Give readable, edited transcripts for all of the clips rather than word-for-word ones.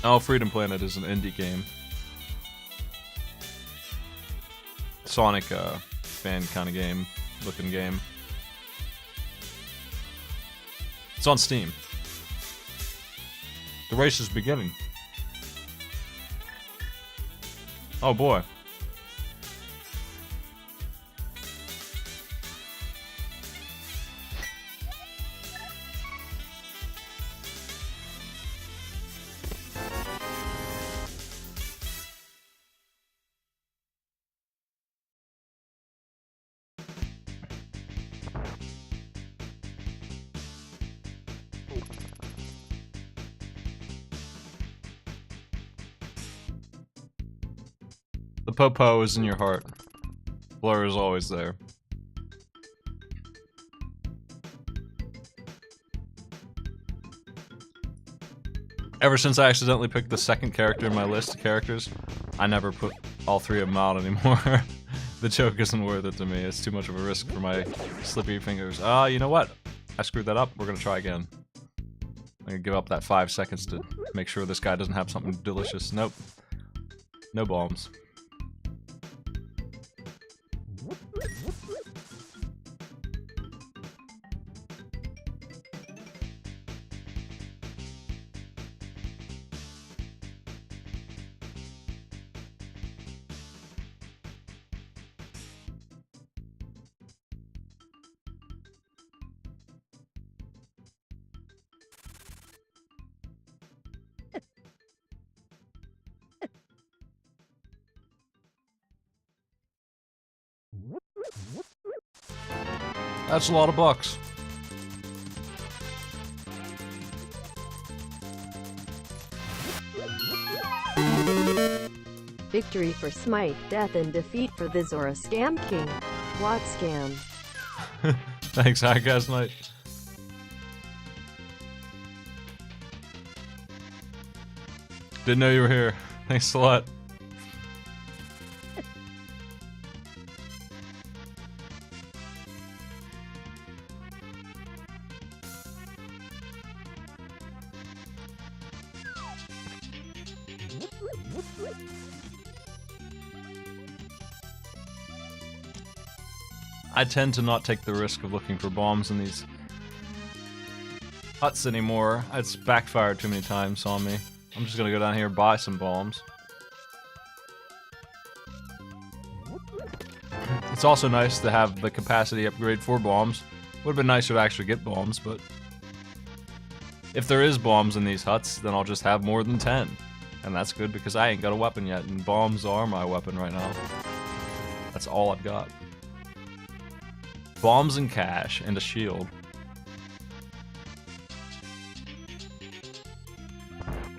Oh, Freedom Planet is an indie game. Sonic fan kind of game, looking game. It's on Steam. The race is beginning. Oh boy. The Popo is in your heart. Blur is always there. Ever since I accidentally picked the second character in my list of characters, I never put all three of them out anymore. The joke isn't worth it to me. It's too much of a risk for my slippy fingers. You know what? I screwed that up. We're gonna try again. I'm gonna give up that 5 seconds to make sure this guy doesn't have something delicious. Nope. No bombs. That's a lot of bucks. Victory for Smite, death and defeat for the Zora Scam King. What scam? Thanks, hi guys, night. Didn't know you were here. Thanks a lot. I tend to not take the risk of looking for bombs in these huts anymore. It's backfired too many times on me. I'm just gonna go down here and buy some bombs. It's also nice to have the capacity upgrade for bombs. Would have been nicer to actually get bombs, but if there is bombs in these huts, then I'll just have more than 10. And that's good because I ain't got a weapon yet, and bombs are my weapon right now. That's all I've got. Bombs and cash, and a shield.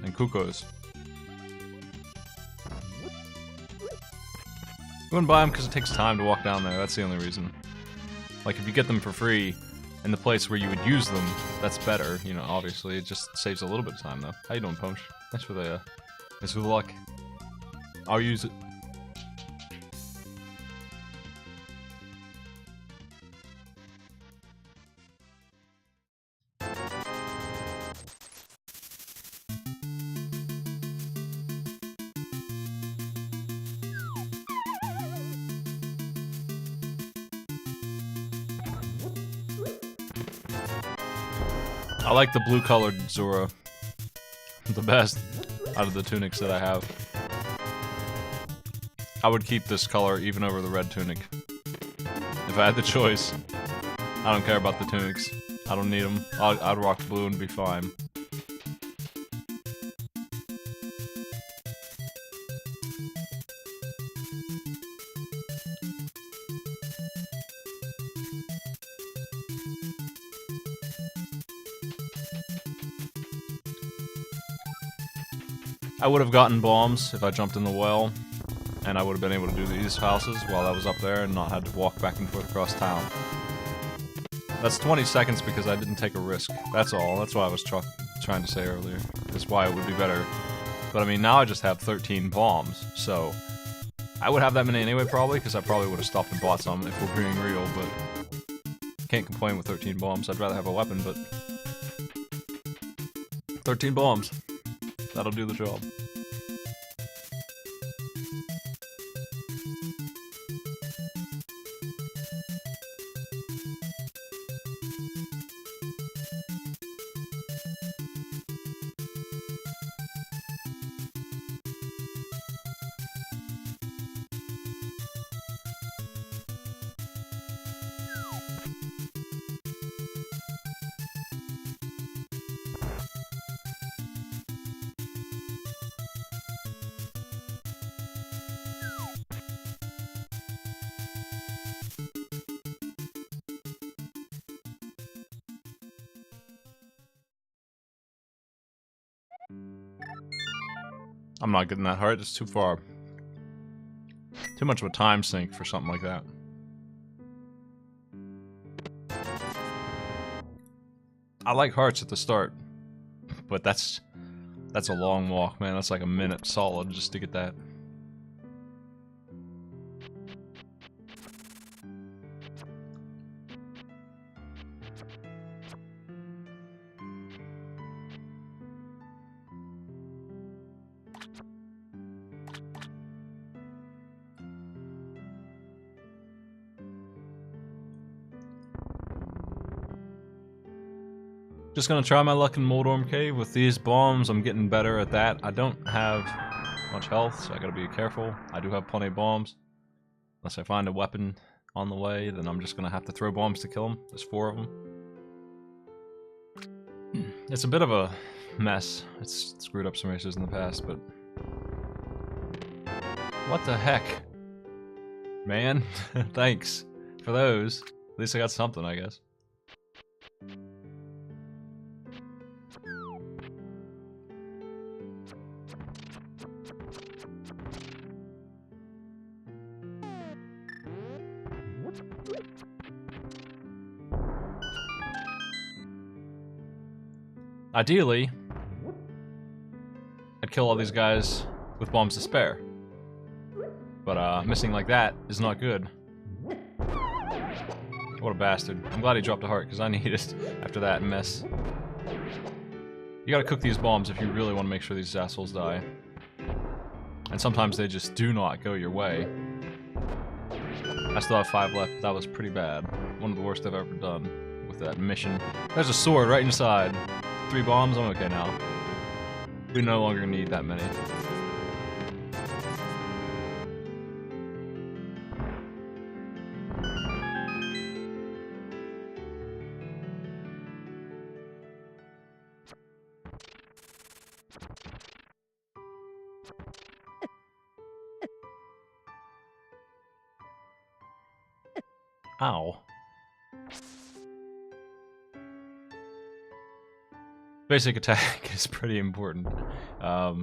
And Kukos. You wouldn't buy them because it takes time to walk down there, that's the only reason. Like, if you get them for free in the place where you would use them, that's better, you know, obviously. It just saves a little bit of time, though. How you doing, Punch? Thanks for the luck. I'll use it. I like the blue-colored Zora. The best out of the tunics that I have. I would keep this color even over the red tunic. If I had the choice. I don't care about the tunics. I don't need them. I'd rock blue and be fine. I would have gotten bombs if I jumped in the well, and I would have been able to do these houses while I was up there and not had to walk back and forth across town. That's 20 seconds because I didn't take a risk. That's all. That's what I was trying to say earlier. That's why it would be better. But I mean, now I just have 13 bombs, so I would have that many anyway probably, because I probably would have stopped and bought some if we're being real, but can't complain with 13 bombs. I'd rather have a weapon, but 13 bombs. That'll do the job. I'm not getting that hard, it's too far. Too much of a time sink for something like that. I like hearts at the start, but that's a long walk, man. That's like a minute solid just to get that. Just gonna try my luck in Moldorm Cave. With these bombs, I'm getting better at that. I don't have much health, so I gotta be careful. I do have plenty of bombs. Unless I find a weapon on the way, then I'm just gonna have to throw bombs to kill them. There's 4 of them. It's a bit of a mess. It's screwed up some races in the past, but... What the heck? Man, thanks for those. At least I got something, I guess. Ideally, I'd kill all these guys with bombs to spare. But missing like that is not good. What a bastard. I'm glad he dropped a heart, because I need it after that mess. You gotta cook these bombs if you really want to make sure these assholes die. And sometimes they just do not go your way. I still have 5 left, but that was pretty bad. One of the worst I've ever done with that mission. There's a sword right inside. 3 bombs, I'm okay now. We no longer need that many. Ow. Basic attack is pretty important. Not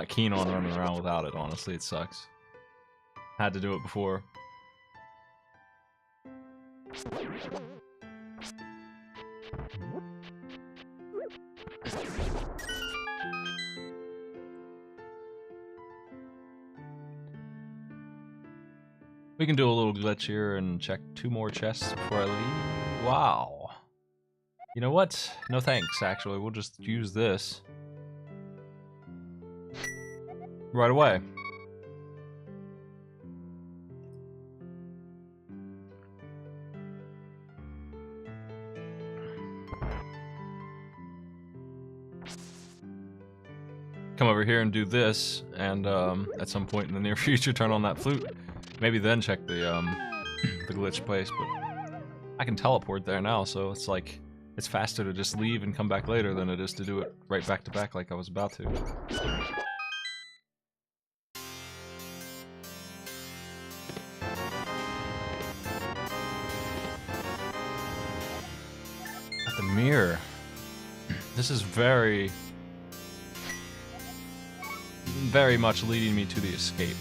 keen on running around without it, honestly, it sucks. Had to do it before. We can do a little glitch here and check 2 more chests before I leave. Wow. You know what? No thanks, actually. We'll just use this right away. Come over here and do this, and at some point in the near future turn on that flute. Maybe then check the the glitch place, but I can teleport there now, so it's like it's faster to just leave and come back later than it is to do it right back to back like I was about to. At the mirror. This is very much leading me to the escape.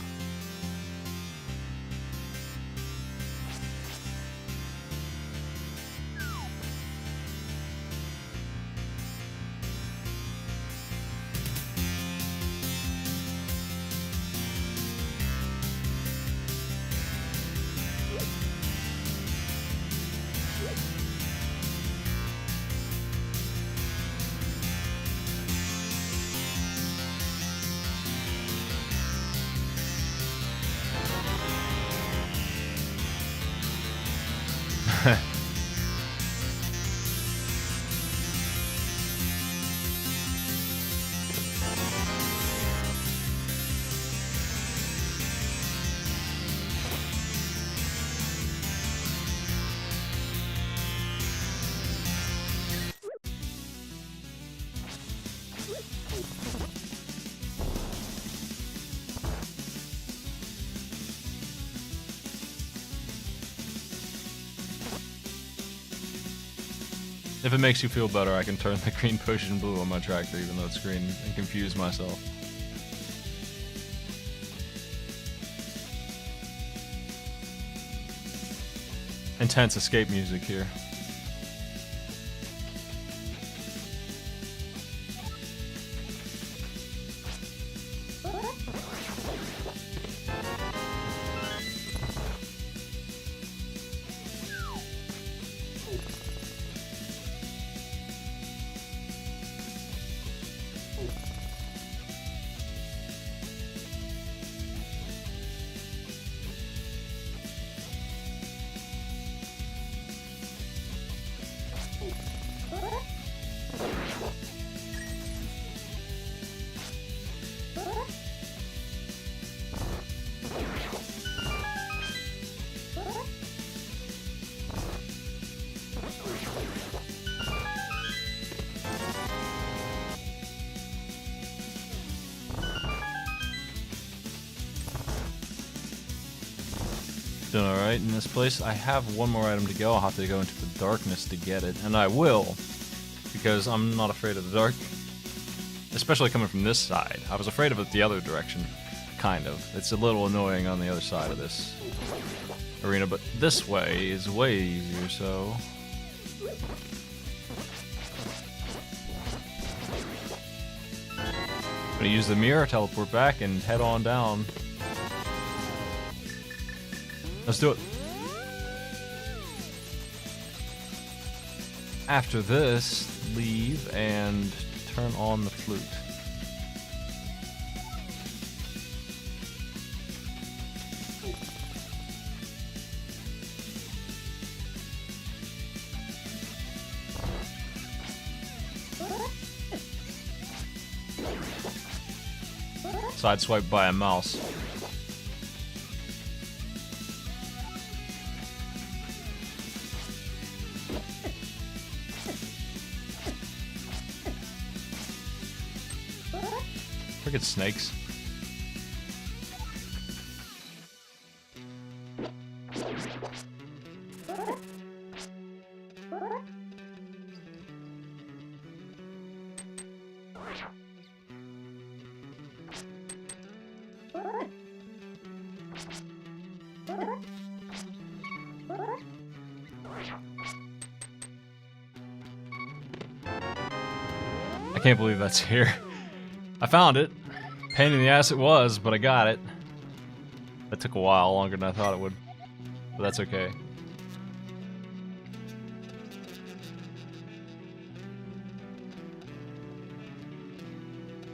If it makes you feel better, I can turn the green potion blue on my tractor, even though it's green, and confuse myself. Intense escape music here. Doing alright in this place. I have one more item to go. I'll have to go into the darkness to get it. And I will, because I'm not afraid of the dark. Especially coming from this side. I was afraid of it the other direction. Kind of. It's a little annoying on the other side of this arena, but this way is way easier, so... I'm gonna use the mirror, teleport back, and head on down. Let's do it. After this, leave and turn on the flute. Sideswipe by a mouse. Look at snakes. I can't believe that's here. I found it. Pain in the ass it was, but I got it. That took a while, longer than I thought it would. But that's okay.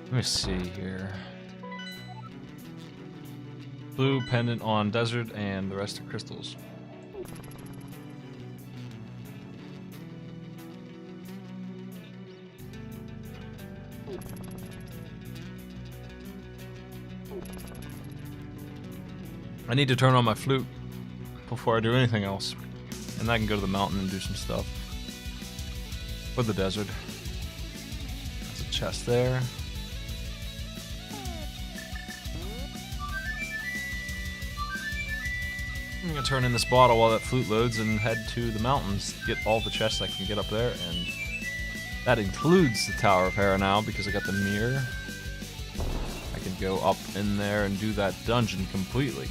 Let me see here. Blue pendant on desert and the rest are crystals. I need to turn on my flute before I do anything else. And I can go to the mountain and do some stuff. Or the desert. There's a chest there. I'm gonna turn in this bottle while that flute loads and head to the mountains to get all the chests I can get up there, and that includes the Tower of Hera now because I got the mirror. I can go up in there and do that dungeon completely.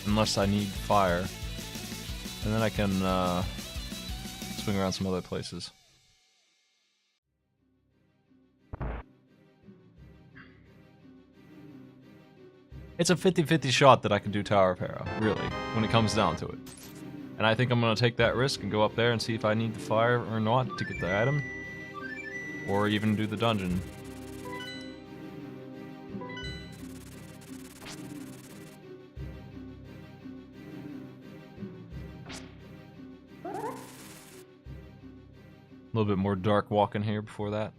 Unless I need fire. And then I can swing around some other places. It's a 50-50 shot that I can do Tower of Hera, really, when it comes down to it. And I think I'm going to take that risk and go up there and see if I need the fire or not to get the item. Or even do the dungeon. A little bit more dark walking here before that.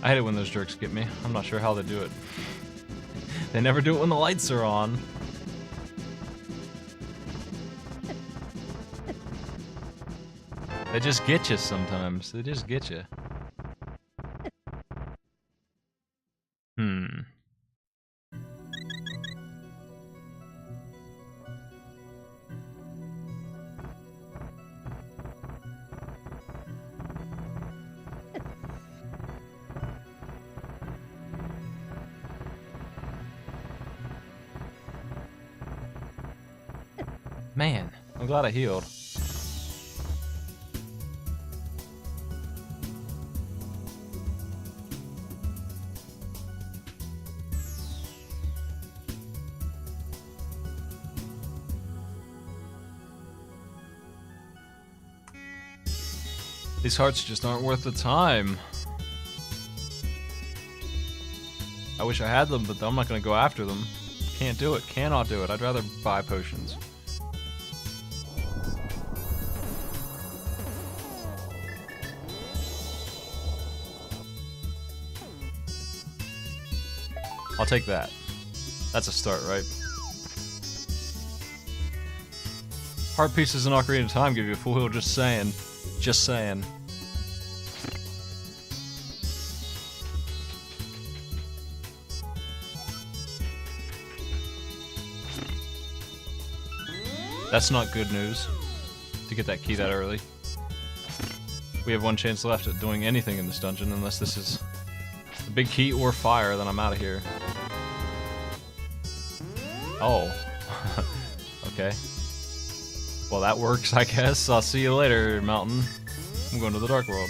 I hate it when those jerks get me. I'm not sure how they do it. They never do it when the lights are on. They just get you sometimes. They just get you. Man, I'm glad I healed. These hearts just aren't worth the time. I wish I had them, but I'm not gonna go after them. Can't do it, cannot do it. I'd rather buy potions. I'll take that. That's a start, right? Heart pieces in Ocarina of Time give you a full heal, just saying. Just saying. That's not good news, to get that key that early. We have one chance left at doing anything in this dungeon, unless this is a big key or fire, then I'm out of here. Oh. Okay. Well, that works, I guess. I'll see you later, Mountain. I'm going to the Dark World.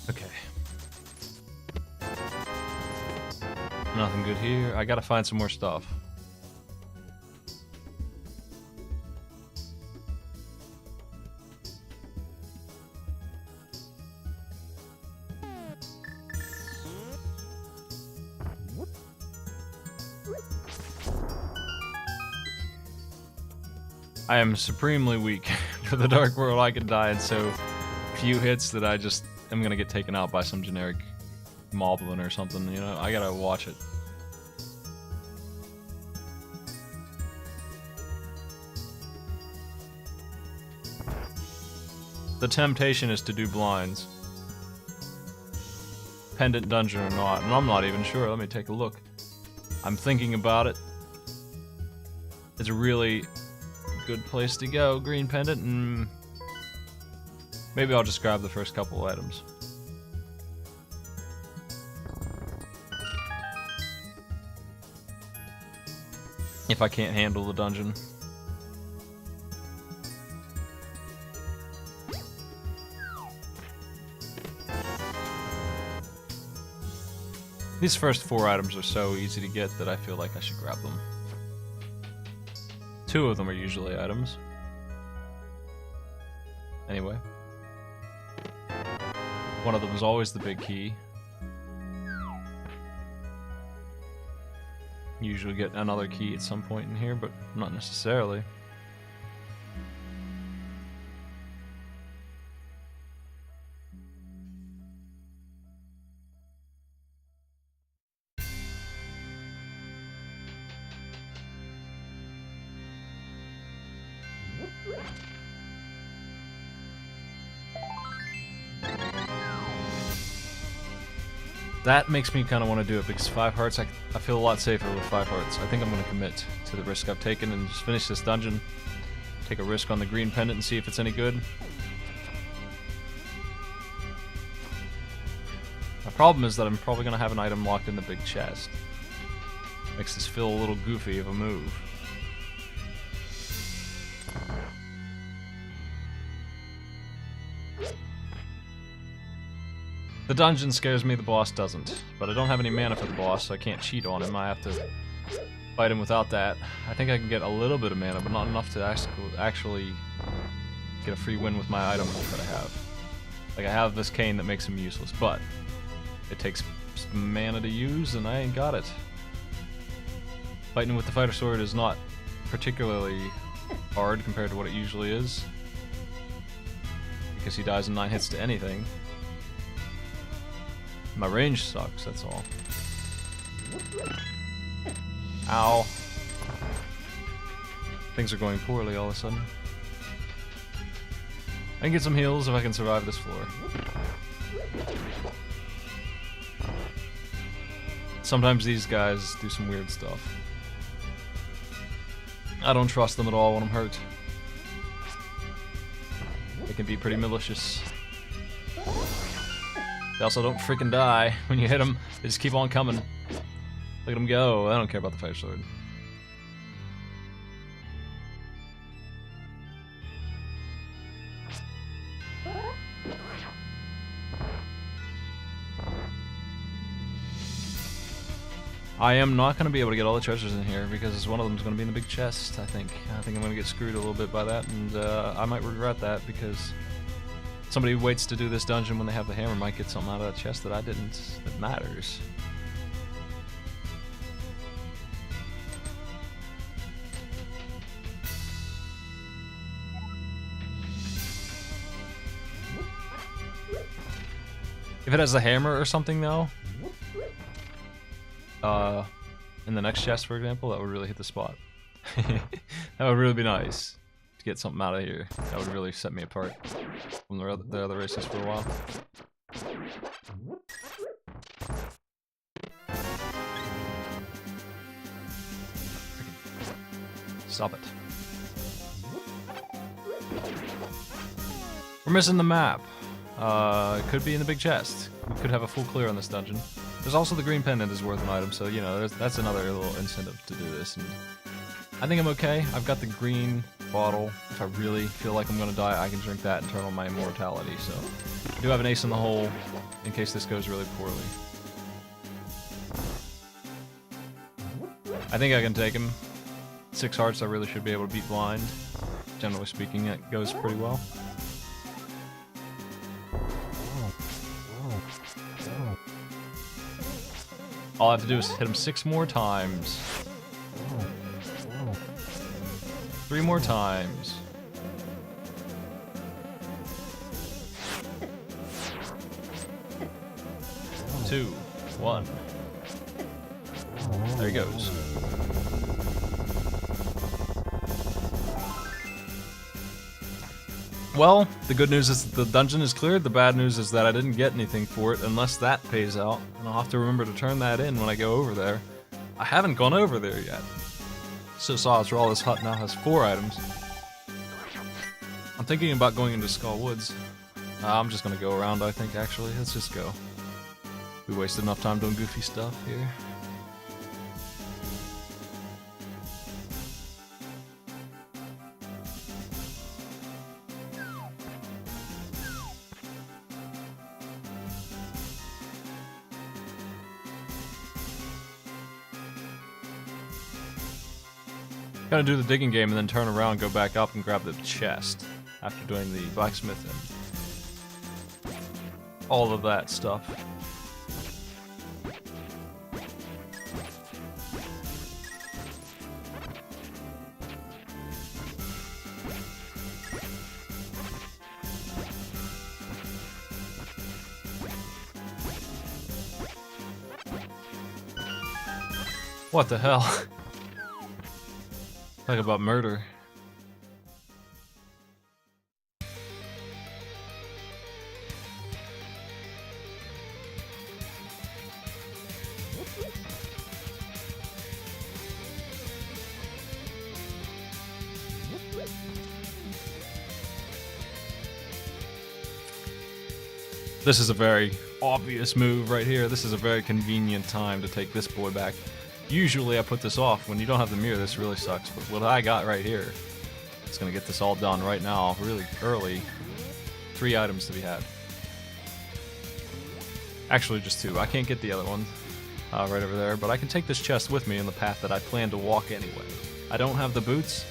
Okay. Nothing good here. I gotta find some more stuff. I am supremely weak. For the Dark World, I could die in so few hits that I just am gonna get taken out by some generic moblin or something, you know? I gotta watch it. The temptation is to do blinds. Pendant dungeon or not, and I'm not even sure. Let me take a look. I'm thinking about it. It's a really good place to go, green pendant, and maybe I'll just grab the first couple items. If I can't handle the dungeon. These first 4 items are so easy to get that I feel like I should grab them. 2 of them are usually items. Anyway. One of them is always the big key. Usually get another key at some point in here, but not necessarily. That makes me kind of want to do it because 5 hearts, I feel a lot safer with 5 hearts. I think I'm going to commit to the risk I've taken and just finish this dungeon. Take a risk on the green pendant and see if it's any good. My problem is that I'm probably going to have an item locked in the big chest. Makes this feel a little goofy of a move. The dungeon scares me, the boss doesn't. But I don't have any mana for the boss, so I can't cheat on him. I have to fight him without that. I think I can get a little bit of mana, but not enough to actually get a free win with my item that I have. Like, I have this cane that makes him useless, but it takes mana to use, and I ain't got it. Fighting with the fighter sword is not particularly hard compared to what it usually is, because he dies in 9 hits to anything. My range sucks, that's all. Ow. Things are going poorly all of a sudden. I can get some heals if I can survive this floor. Sometimes these guys do some weird stuff. I don't trust them at all when I'm hurt. They can be pretty malicious. They also don't freaking die when you hit them. They just keep on coming. Look at them go. I don't care about the fire sword. I am not going to be able to get all the treasures in here because one of them is going to be in the big chest, I think. I think I'm going to get screwed a little bit by that, and I might regret that because somebody who waits to do this dungeon when they have the hammer might get something out of that chest that I didn't, that matters. If it has the hammer or something, though, in the next chest, for example, that would really hit the spot. That would really be nice to get something out of here. That would really set me apart from the other races for a while. Stop it. We're missing the map. It could be in the big chest. We could have a full clear on this dungeon. There's also the green pendant is worth an item, so you know that's another little incentive to do this. And I think I'm okay. I've got the green bottle. If I really feel like I'm gonna die, I can drink that and turn on my immortality. So I do have an ace in the hole in case this goes really poorly. I think I can take him. 6 hearts, I really should be able to beat blind. Generally speaking, it goes pretty well. All I have to do is hit him 6 more times. 3 more times. 2, 1. There he goes. Well, the good news is the dungeon is cleared. The bad news is that I didn't get anything for it unless that pays out. And I'll have to remember to turn that in when I go over there. I haven't gone over there yet. So Saw's this hut now has 4 items. I'm thinking about going into Skull Woods. I'm just gonna go around, I think, actually. Let's just go. We wasted enough time doing goofy stuff here. Gotta do the digging game and then turn around, go back up and grab the chest after doing the blacksmith and all of that stuff. What the hell? Talk about murder. This is a very obvious move right here. This is a very convenient time to take this boy back. Usually I put this off. When you don't have the mirror, this really sucks. But what I got right here, it's gonna get this all done right now, really early. 3 items to be had. Actually, just 2. I can't get the other one right over there, but I can take this chest with me in the path that I plan to walk anyway. I don't have the boots.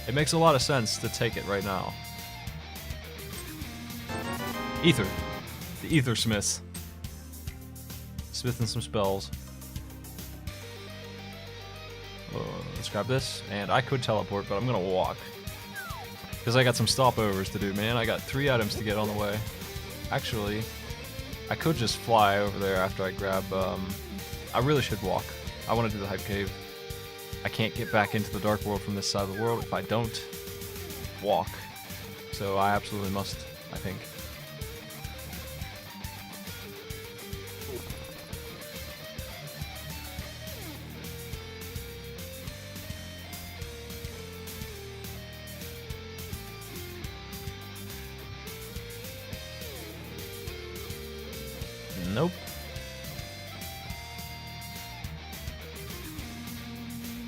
It makes a lot of sense to take it right now. Ether. The Ether Smith. Smithing some spells. Let's grab this, and I could teleport, but I'm gonna walk. Because I got some stopovers to do, man. I got 3 items to get on the way. Actually, I could just fly over there after I grab, I really should walk. I want to do the Hype Cave. I can't get back into the Dark World from this side of the world if I don't walk. So I absolutely must, I think. Nope.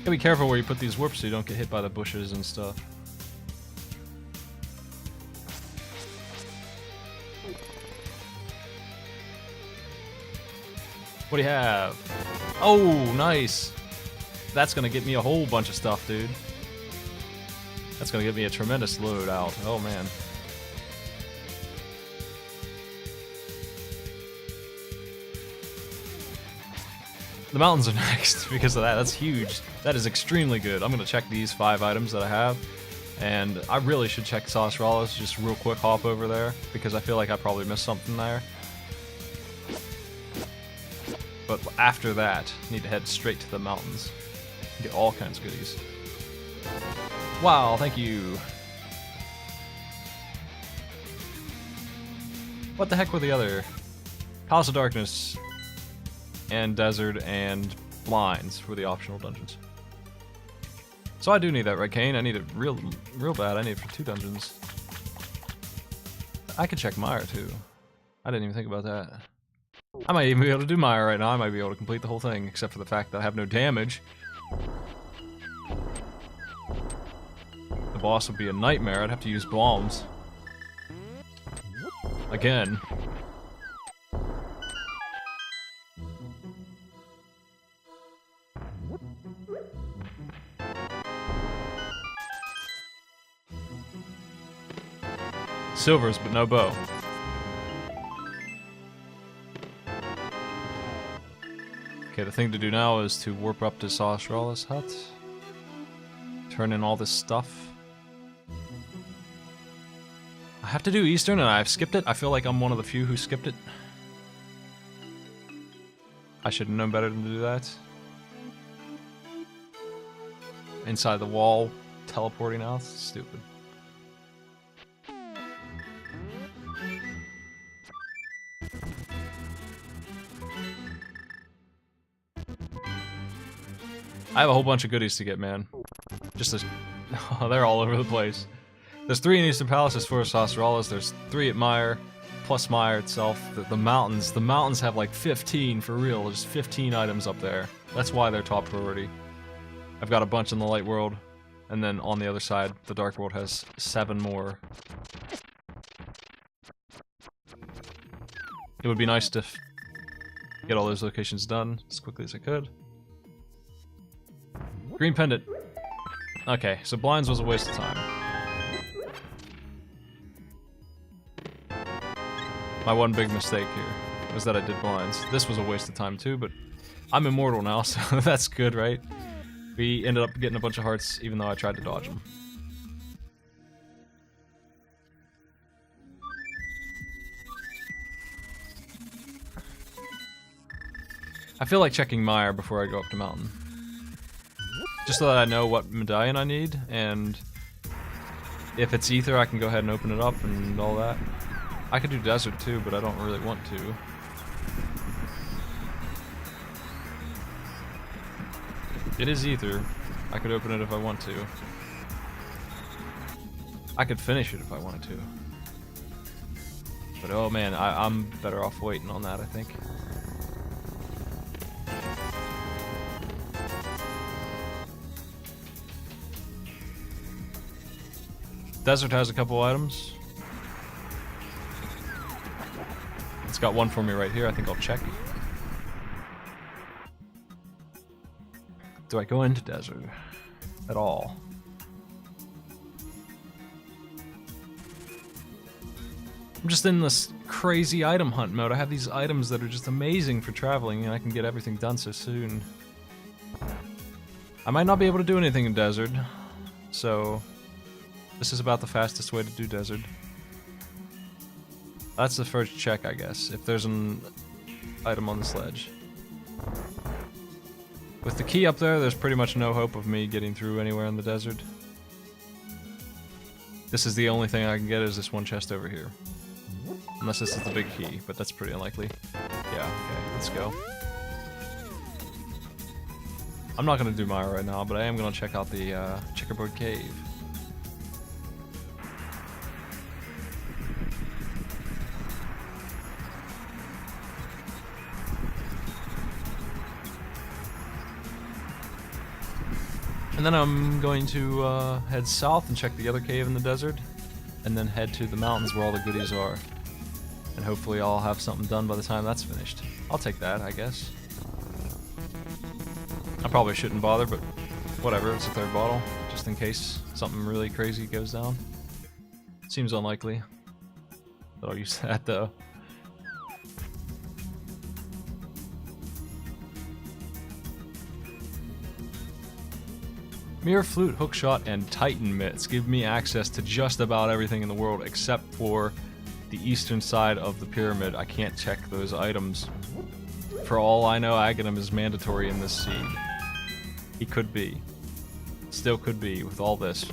Gotta be careful where you put these warps so you don't get hit by the bushes and stuff. What do you have? Oh, nice! That's gonna get me a whole bunch of stuff, dude. That's gonna give me a tremendous load out. Oh, man. The mountains are next because of that. That's huge. That is extremely good. I'm going to check these 5 items that I have. And I really should check Saucerallas. Just real quick hop over there because I feel like I probably missed something there. But after that, need to head straight to the mountains. Get all kinds of goodies. Wow, thank you. What the heck were the other? Palace of Darkness and Desert and Blinds were the optional dungeons. So I do need that, right, Kane? I need it real bad. I need it for 2 dungeons. I could check Mire too. I didn't even think about that. I might even be able to do Mire right now. I might be able to complete the whole thing, except for the fact that I have no damage. The boss would be a nightmare. I'd have to use bombs. Again. Silvers, but no bow. Okay, the thing to do now is to warp up to Sauceralla's hut. Turn in all this stuff. I have to do Eastern and I've skipped it. I feel like I'm one of the few who skipped it. I should have known better than to do that. Inside the wall, teleporting now. It's stupid. I have a whole bunch of goodies to get, man. Just as... Oh, they're all over the place. There's 3 in Eastern Palace, there's 4 Saucerallas, there's 3 at Mire, plus Mire itself. The mountains have like 15, for real. There's 15 items up there. That's why they're top priority. I've got a bunch in the Light World, and then on the other side, the Dark World has 7 more. It would be nice to get all those locations done as quickly as I could. Green pendant. Okay, so Blinds was a waste of time. My one big mistake here was that I did Blinds. This was a waste of time too, but I'm immortal now, so that's good, right? We ended up getting a bunch of hearts even though I tried to dodge them. I feel like checking Mire before I go up to Mountain. Just so that I know what medallion I need, and if it's Ether, I can go ahead and open it up and all that. I could do Desert too, but I don't really want to. It is Ether. I could open it if I want to. I could finish it if I wanted to. But oh man, I'm better off waiting on that, I think. Desert has a couple items. It's got one for me right here. I think I'll check. Do I go into desert at all? I'm just in this crazy item hunt mode. I have these items that are just amazing for traveling, and I can get everything done so soon. I might not be able to do anything in desert, so this is about the fastest way to do desert. That's the first check, I guess, if there's an item on this ledge. With the key up there, there's pretty much no hope of me getting through anywhere in the desert. This is the only thing I can get is this one chest over here. Unless this is the big key, but that's pretty unlikely. Yeah, okay, let's go. I'm not gonna do Maya right now, but I am gonna check out the Checkerboard Cave. And then I'm going to head south and check the other cave in the desert, and then head to the mountains where all the goodies are. And hopefully I'll have something done by the time that's finished. I'll take that, I guess. I probably shouldn't bother, but whatever, it's a third bottle, just in case something really crazy goes down. Seems unlikely, but I'll use that though. Mirror Flute, Hookshot, and Titan Mitts give me access to just about everything in the world except for the eastern side of the pyramid. I can't check those items. For all I know, Aghanim is mandatory in this seed. He could be. Still could be with all this.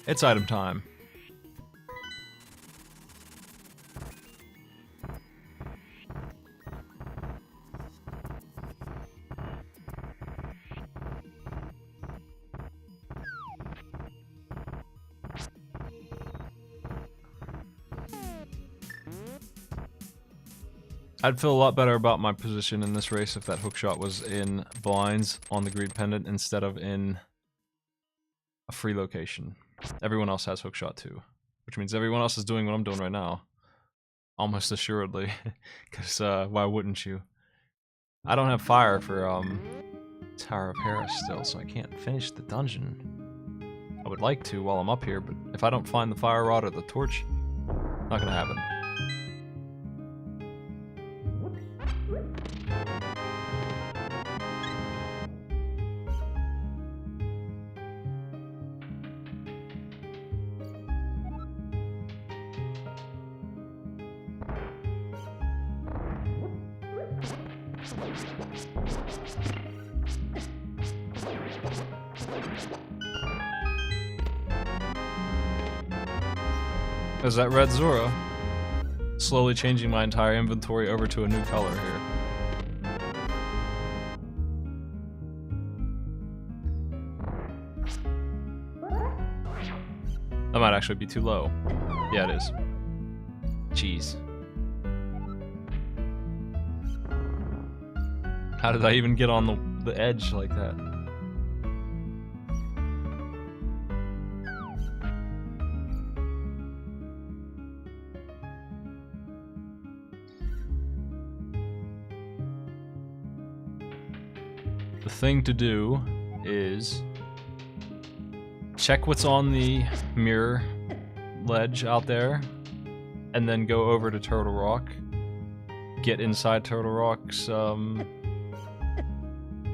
It's item time. I'd feel a lot better about my position in this race if that hookshot was in blinds on the greed pendant instead of in a free location. Everyone else has hookshot too, which means everyone else is doing what I'm doing right now. Almost assuredly, because why wouldn't you? I don't have fire for Tower of Hera still, so I can't finish the dungeon. I would like to while I'm up here, but if I don't find the fire rod or the torch, not gonna happen. There's that red Zora. Slowly changing my entire inventory over to a new color here. That might actually be too low. Yeah, it is. Jeez. How did I even get on the edge like that? The thing to do is check what's on the mirror ledge out there, and then go over to Turtle Rock. Get inside Turtle Rock's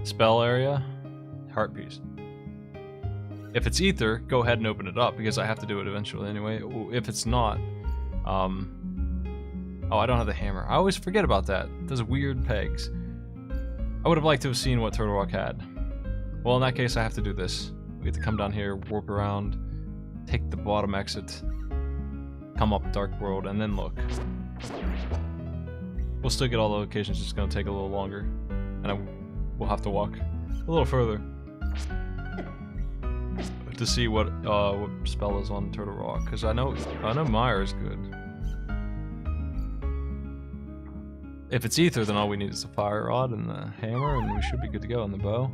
spell area, heart piece. If it's ether, go ahead and open it up because I have to do it eventually anyway. If it's not, oh, I don't have the hammer. I always forget about that. Those weird pegs. I would have liked to have seen what Turtle Rock had. Well, in that case, I have to do this. We have to come down here, warp around, take the bottom exit, come up Dark World, and then look. We'll still get all the locations, it's gonna take a little longer. And we'll have to walk a little further. to see what spell is on Turtle Rock, because I know Mire is good. If it's Ether, then all we need is the Fire Rod and the Hammer, and we should be good to go on the bow.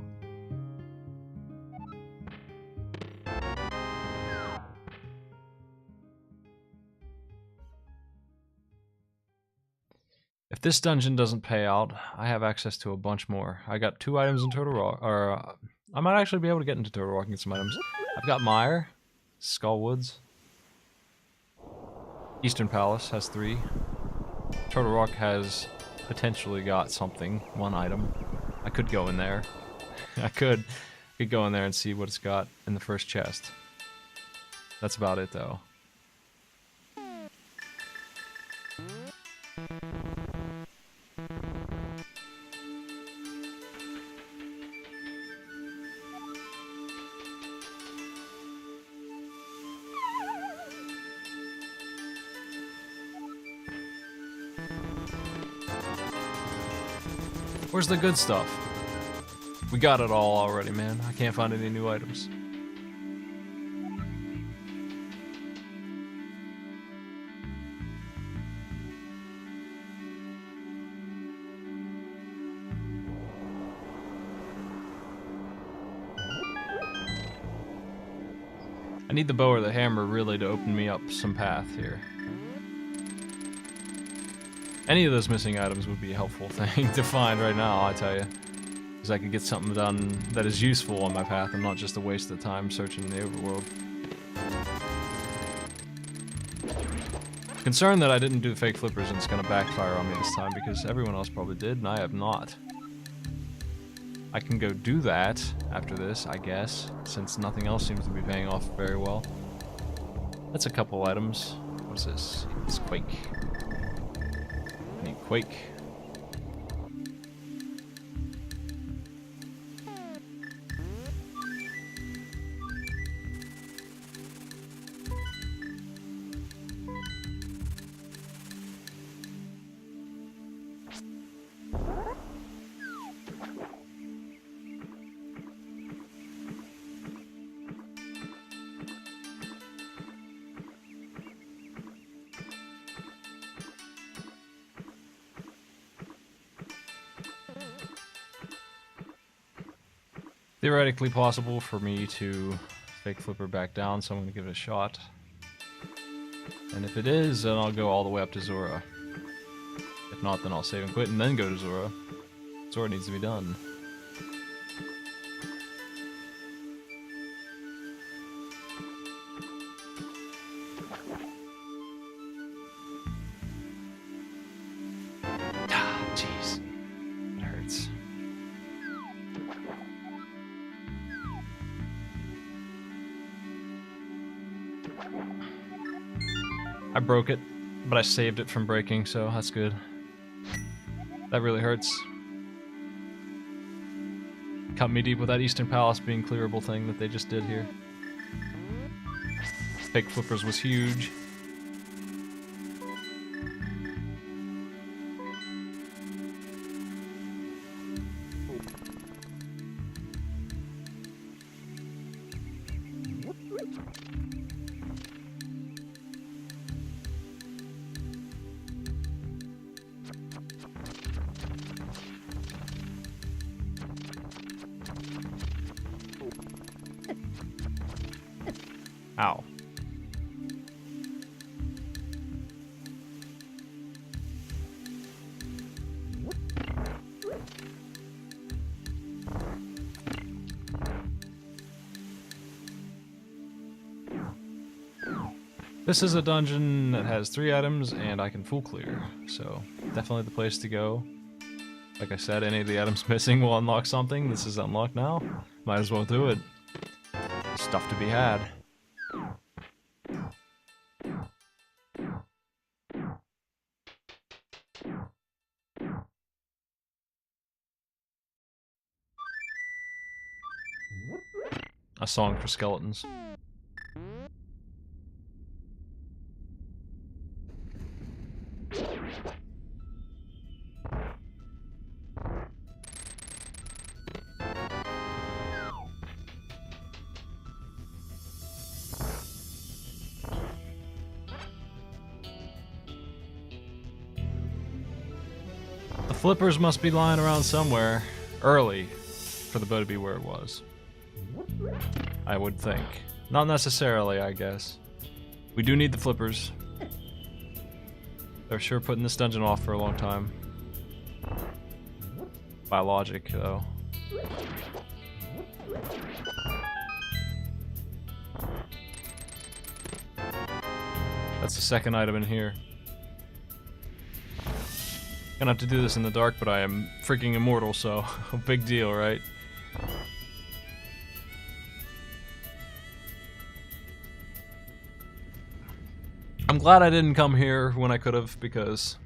If this dungeon doesn't pay out, I have access to a bunch more. I got 2 items in Turtle Rock, or I might actually be able to get into Turtle Rock and get some items. I've got Mire, Skull Woods, Eastern Palace has 3. Turtle Rock has potentially got something, 1 item. I could go in there. I could go in there and see what it's got in the first chest. That's about it though. Where's the good stuff? We got it all already, man. I can't find any new items. I need the bow or the hammer really to open me up some path here. Any of those missing items would be a helpful thing to find right now, I tell you. Because I could get something done that is useful on my path and not just a waste of time searching the overworld. Concerned that I didn't do fake flippers and it's going to backfire on me this time because everyone else probably did and I have not. I can go do that after this, I guess, since nothing else seems to be paying off very well. That's a couple items. What's this? It's Quake. I need Quake. Theoretically possible for me to fake flipper back down, so I'm going to give it a shot. And if it is, then I'll go all the way up to Zora. If not, then I'll save and quit and then go to Zora. Zora needs to be done. Ah, jeez. It hurts. I broke it, but I saved it from breaking, so that's good. That really hurts. Cut me deep with that Eastern Palace being clearable thing that they just did here. Fake flippers was huge. Ow. This is a dungeon that has 3 items and I can full clear, so definitely the place to go. Like I said, any of the items missing will unlock something. This is unlocked now. Might as well do it. Stuff to be had. A song for skeletons. Flippers must be lying around somewhere early for the bow to be where it was. I would think. Not necessarily, I guess. We do need the flippers. They're sure putting this dungeon off for a long time. By logic, though. That's the second item in here. Gonna have to do this in the dark, but I am freaking immortal, so big deal, right? I'm glad I didn't come here when I could have, because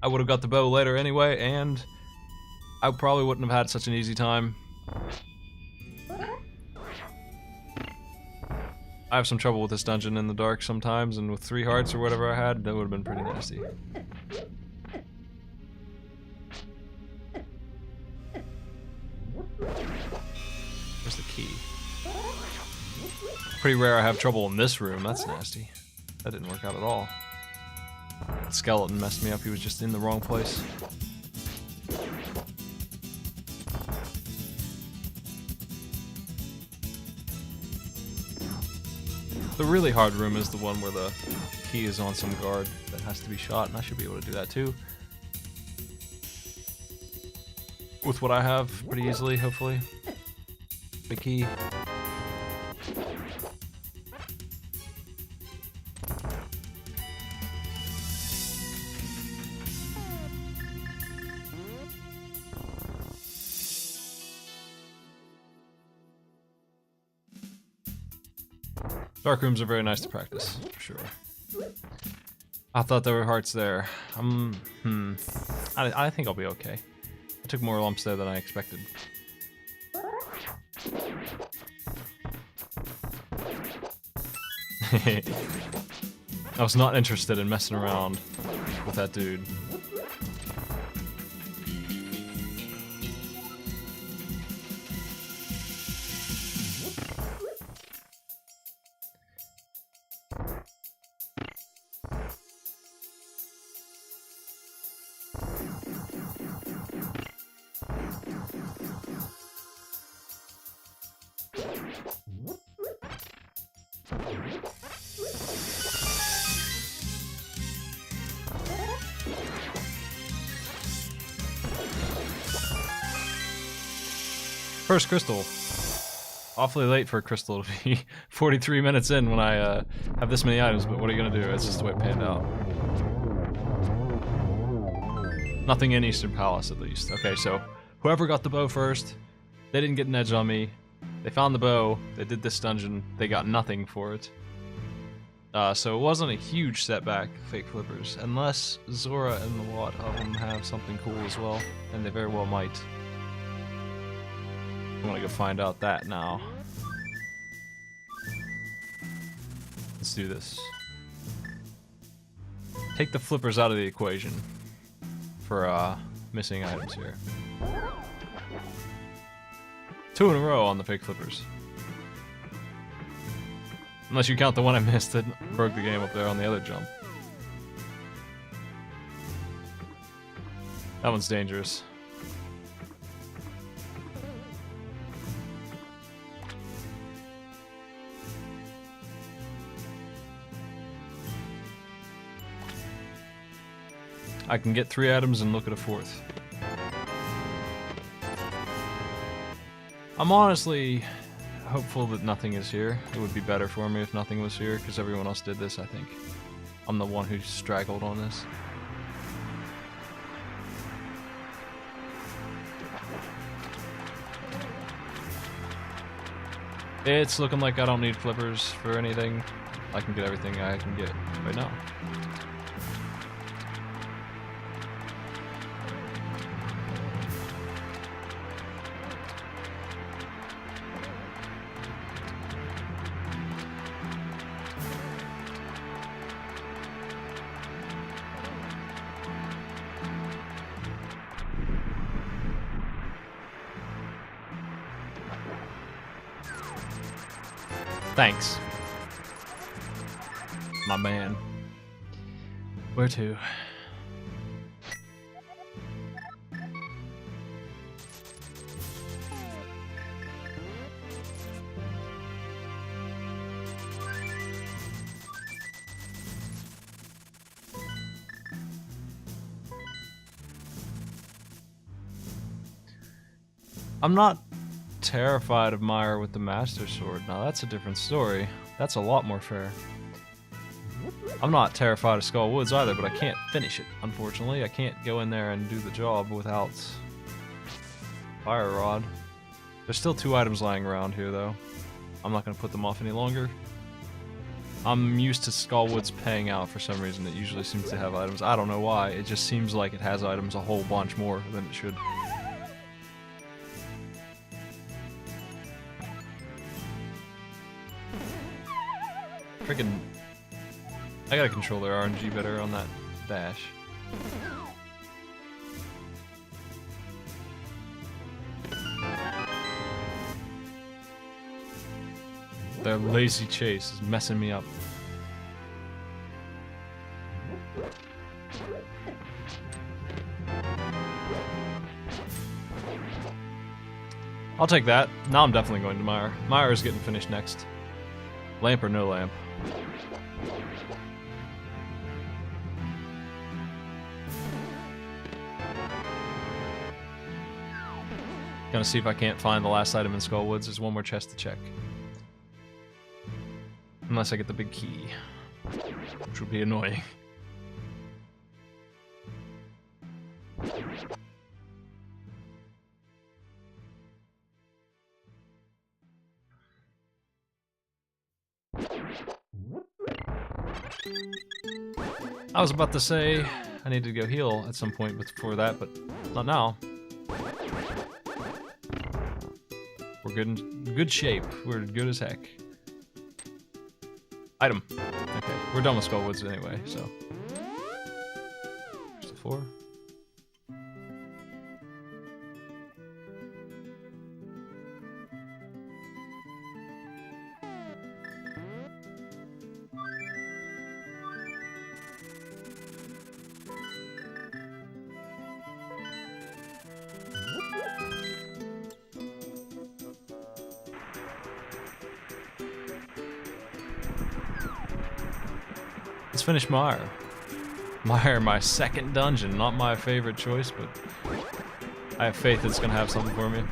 I would have got the bow later anyway, and I probably wouldn't have had such an easy time. I have some trouble with this dungeon in the dark sometimes, and with 3 hearts or whatever I had, that would have been pretty nasty. Where's the key? Pretty rare I have trouble in this room, that's nasty. That didn't work out at all. The skeleton messed me up, he was just in the wrong place. The really hard room is the one where the key is on some guard that has to be shot, and I should be able to do that too. With what I have, pretty easily, hopefully. The key. Dark rooms are very nice to practice, for sure. I thought there were hearts there. I think I'll be okay. I took more lumps there than I expected. I was not interested in messing around with that dude. First crystal. Awfully late for a crystal to be 43 minutes in when I have this many items, but what are you gonna do? It's just the way it panned out. Nothing in Eastern Palace, at least. Okay, so whoever got the bow first, they didn't get an edge on me. They found the bow, they did this dungeon, they got nothing for it. So it wasn't a huge setback, fake flippers, unless Zora and the lot of them have something cool as well, and they very well might. I want to go find out that now. Let's do this. Take the flippers out of the equation for missing items here. 2 in a row on the fake flippers. Unless you count the one I missed that broke the game up there on the other jump. That one's dangerous. I can get 3 items and look at a 4th. I'm honestly hopeful that nothing is here. It would be better for me if nothing was here, because everyone else did this, I think. I'm the one who straggled on this. It's looking like I don't need flippers for anything. I can get everything I can get right now. Thanks. My man. Where to? I'm not terrified of Meyer with the Master Sword. Now that's a different story. That's a lot more fair. I'm not terrified of Skull Woods either, but I can't finish it, unfortunately. I can't go in there and do the job without Fire Rod. There's still 2 items lying around here, though. I'm not going to put them off any longer. I'm used to Skull Woods paying out for some reason. It usually seems to have items. I don't know why. It just seems like it has items a whole bunch more than it should. Freaking... I gotta control their RNG better on that dash. Their lazy chase is messing me up. I'll take that. Now I'm definitely going to Meyer. Meyer is getting finished next. Lamp or no lamp. Gonna see if I can't find the last item in Skull Woods. There's one more chest to check. Unless I get the big key. Which would be annoying. I was about to say I need to go heal at some point before that, but not now. We're good in good shape. We're good as heck. Item. Okay, we're done with Skull Woods anyway, so. There's the 4. Let's finish Meyer. Meyer, my second dungeon. Not my favorite choice, but I have faith it's gonna have something for me.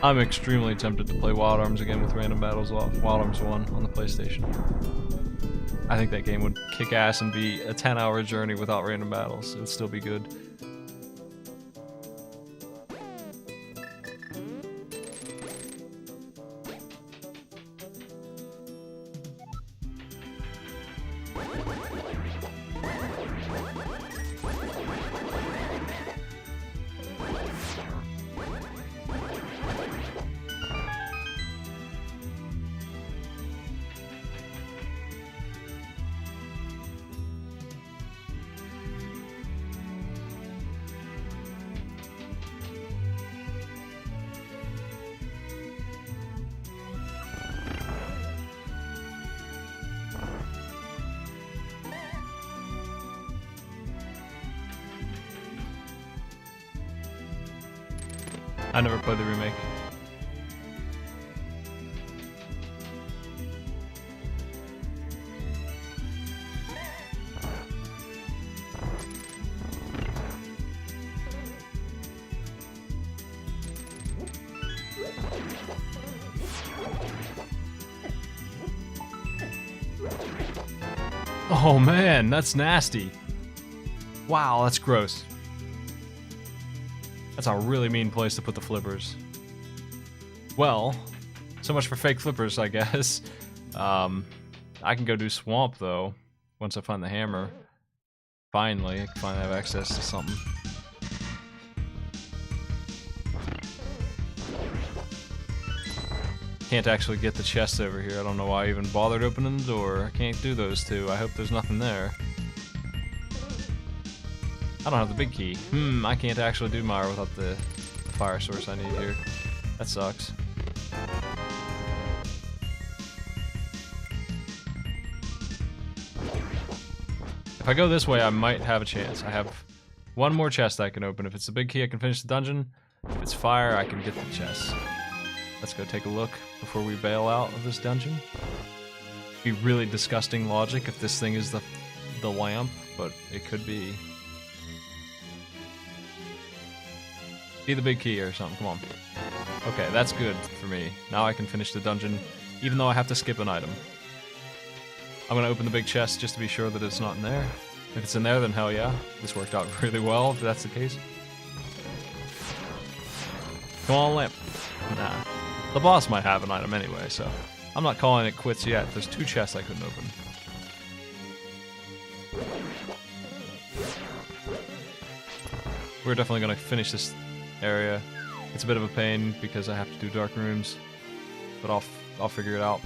I'm extremely tempted to play Wild Arms again with random battles off. Wild Arms 1 on the PlayStation. I think that game would kick ass and be a 10-hour journey without random battles. It would still be good. I never played the remake. Oh man, that's nasty. Wow, that's gross. That's a really mean place to put the flippers. Well, so much for fake flippers, I guess. I can go do Swamp, though, once I find the hammer. Finally, I can finally have access to something. Can't actually get the chest over here. I don't know why I even bothered opening the door. I can't do those two. I hope there's nothing there. I don't have the big key. I can't actually do Meyer without the fire source I need here. That sucks. If I go this way, I might have a chance. I have one more chest I can open. If it's the big key, I can finish the dungeon. If it's fire, I can get the chest. Let's go take a look before we bail out of this dungeon. Be really disgusting logic if this thing is the lamp, but it could be. Be the big key or something, come on. Okay, that's good for me. Now I can finish the dungeon, even though I have to skip an item. I'm gonna open the big chest just to be sure that it's not in there. If it's in there, then hell yeah. This worked out really well, if that's the case. Come on, lamp. Nah. The boss might have an item anyway, so I'm not calling it quits yet. There's 2 chests I couldn't open. We're definitely gonna finish this area. It's a bit of a pain because I have to do dark rooms, but I'll figure it out.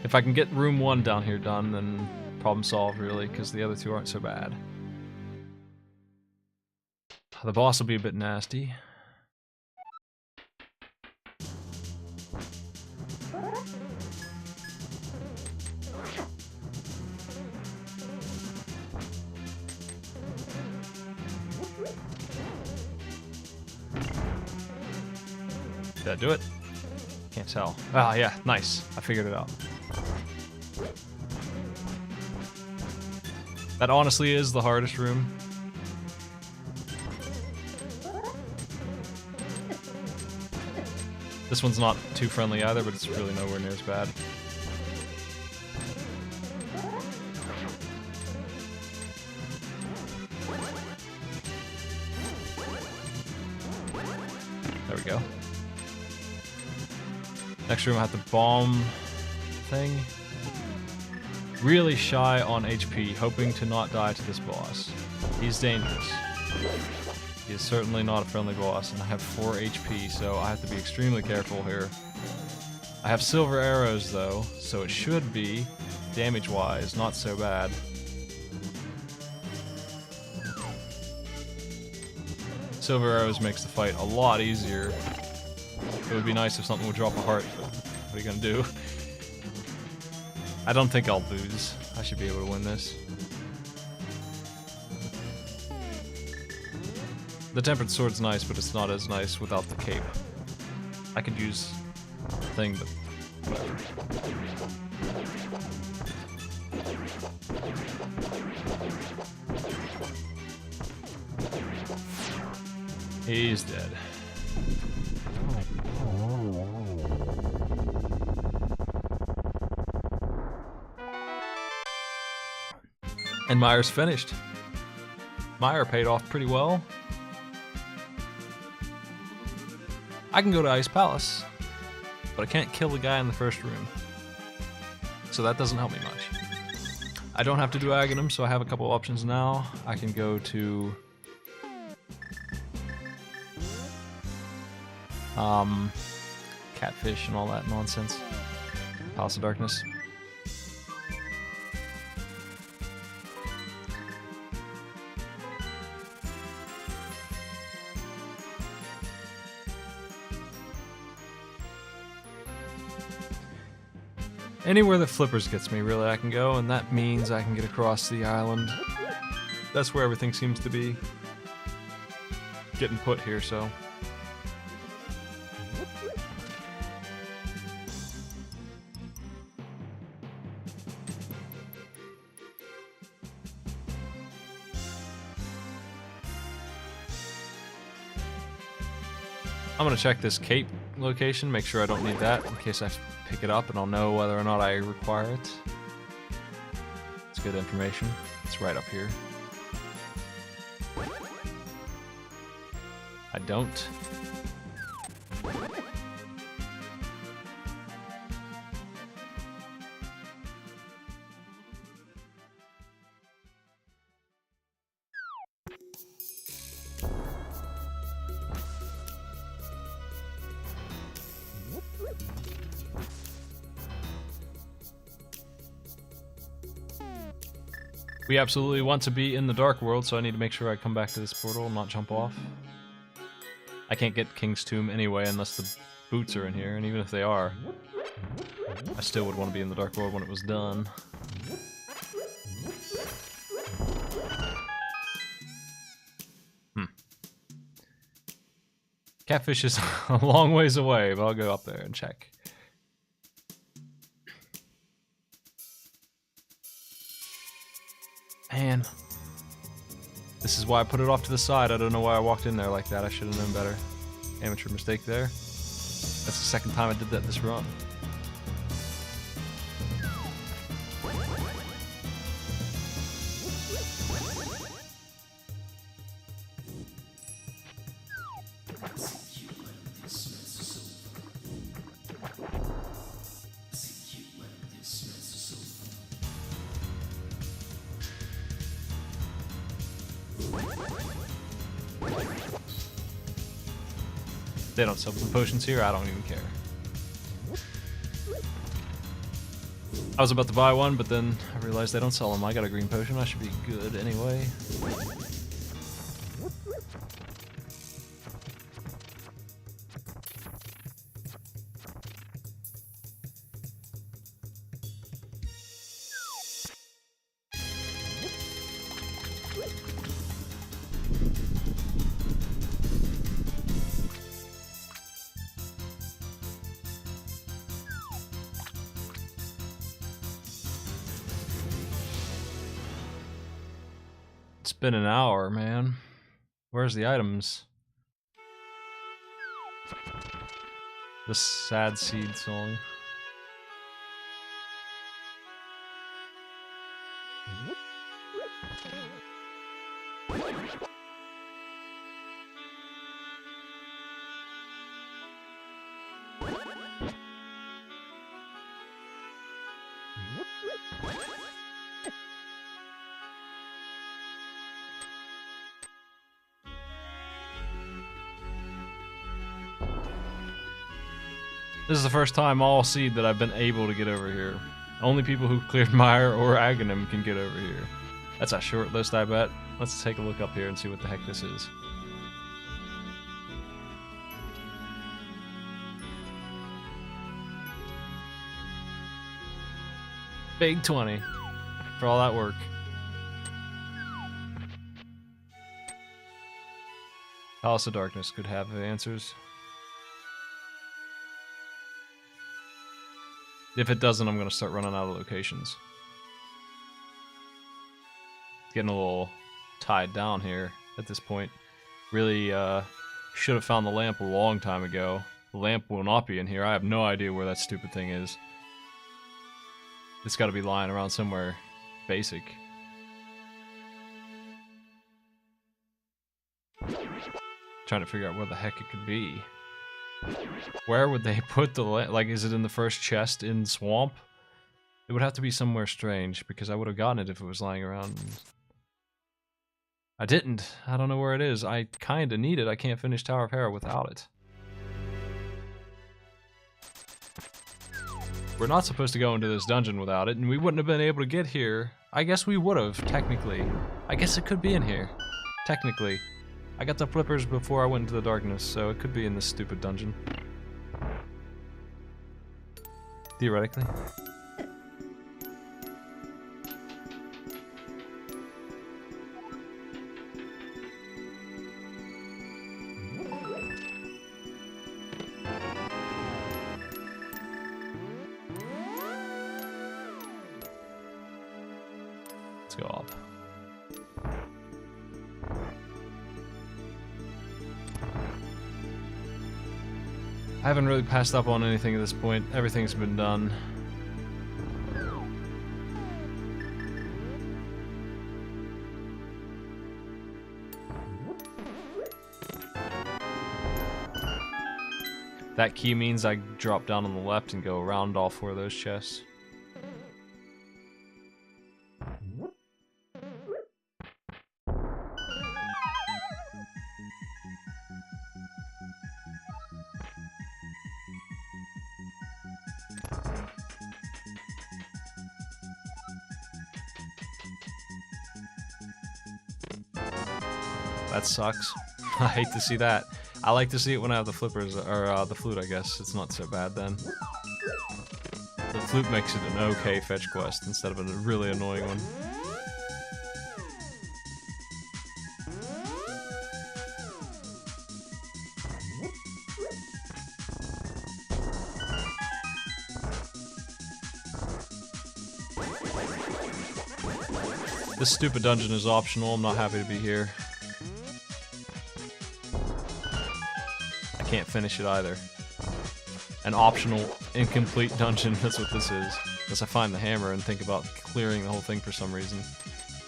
If I can get room 1 down here done, then problem solved really, because the other 2 aren't so bad. The boss will be a bit nasty. Did I do it? Can't tell. Ah, yeah, nice. I figured it out. That honestly is the hardest room. This one's not too friendly either, but it's really nowhere near as bad. There we go. Next room I have the bomb thing. Really shy on HP, hoping to not die to this boss. He's dangerous. He is certainly not a friendly boss, and I have 4 HP, so I have to be extremely careful here. I have silver arrows though, so it should be, damage-wise, not so bad. Silver arrows makes the fight a lot easier. It would be nice if something would drop a heart, but what are you gonna do? I don't think I'll lose. I should be able to win this. The tempered sword's nice, but it's not as nice without the cape. I could use the thing, but whatever. He's dead. And Meyer's finished. Meyer paid off pretty well. I can go to Ice Palace, but I can't kill the guy in the first room. So that doesn't help me much. I don't have to do Aghanim, so I have a couple options now. I can go to Catfish and all that nonsense. Palace of Darkness. Anywhere that Flippers gets me, really, I can go, and that means I can get across the island. That's where everything seems to be getting put here, so. I'm gonna check this cape location, make sure I don't need that in case I pick it up, and I'll know whether or not I require it. It's good information. It's right up here. I don't. We absolutely want to be in the Dark World, so I need to make sure I come back to this portal and not jump off. I can't get King's Tomb anyway unless the boots are in here, and even if they are, I still would want to be in the Dark World when it was done. Catfish is a long ways away, but I'll go up there and check. Man. This is why I put it off to the side. I don't know why I walked in there like that. I should have known better. Amateur mistake there. That's the second time I did that this run. They don't sell blue potions here, I don't even care. I was about to buy one, but then I realized they don't sell them. I got a green potion, I should be good anyway. It's been an hour, man. Where's the items? The sad seed song. This is the first time all seed that I've been able to get over here. Only people who cleared Mire or Aghanim can get over here. That's a short list, I bet. Let's take a look up here and see what the heck this is. Big 20 for all that work. Palace of Darkness could have the answers. If it doesn't, I'm going to start running out of locations. Getting a little tied down here at this point. Really should have found the lamp a long time ago. The lamp will not be in here. I have no idea where that stupid thing is. It's got to be lying around somewhere basic. Trying to figure out where the heck it could be. Where would they put the like? Is it in the first chest in Swamp? It would have to be somewhere strange because I would have gotten it if it was lying around. I didn't. I don't know where it is. I kind of need it. I can't finish Tower of Hera without it. We're not supposed to go into this dungeon without it, and we wouldn't have been able to get here. I guess we would have, technically. I guess it could be in here. Technically. I got the flippers before I went into the darkness, so it could be in this stupid dungeon. Theoretically. Let's go up. I haven't really passed up on anything at this point. Everything's been done. That key means I drop down on the left and go around all four of those chests. That sucks. I hate to see that. I like to see it when I have the flippers, or the flute, I guess. It's not so bad then. The flute makes it an okay fetch quest instead of a really annoying one. This stupid dungeon is optional. I'm not happy to be here. I can't finish it either. An optional, incomplete dungeon, that's what this is. Unless I find the hammer and think about clearing the whole thing for some reason.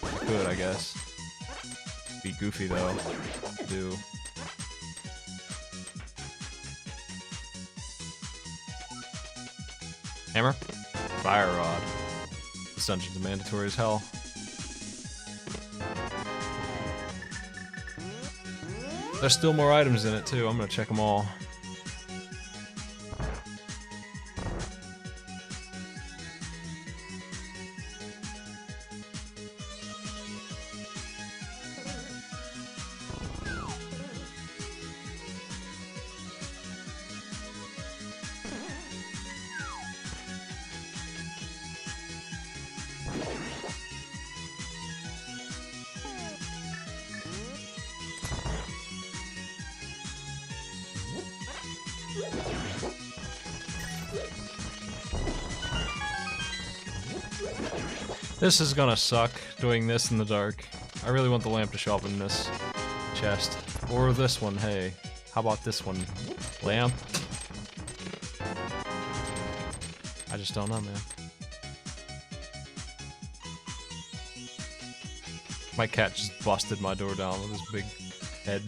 I could, I guess. Be goofy though. Do. Hammer? Fire rod. This dungeon's mandatory as hell. There's still more items in it too. I'm gonna check them all. This is gonna suck, doing this in the dark. I really want the lamp to show up in this chest. Or this one, hey. How about this one? Lamp? I just don't know, man. My cat just busted my door down with his big head.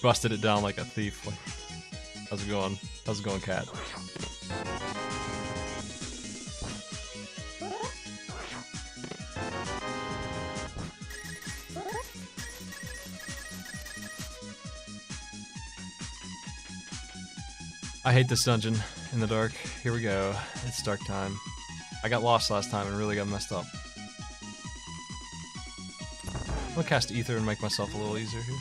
Busted it down like a thief. Like, how's it going? How's it going, cat? I hate this dungeon in the dark. Here we go. It's dark time. I got lost last time and really got messed up. I'm gonna cast Ether and make myself a little easier here.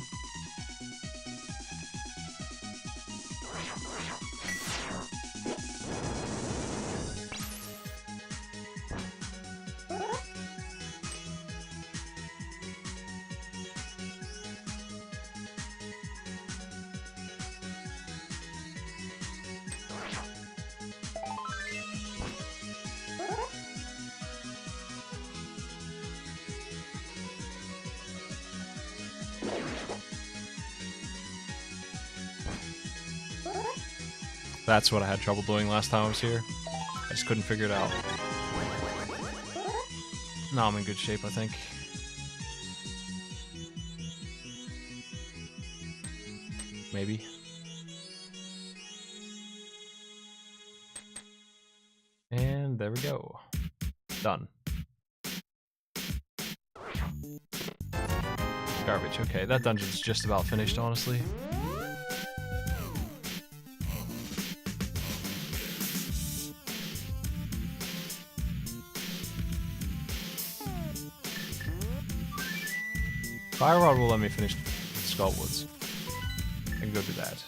That's what I had trouble doing last time I was here. I just couldn't figure it out. Now I'm in good shape, I think. Maybe. And there we go. Done. Garbage. Okay, that dungeon's just about finished, honestly. Fire Rod will let me finish Skullwoods. I can go do that.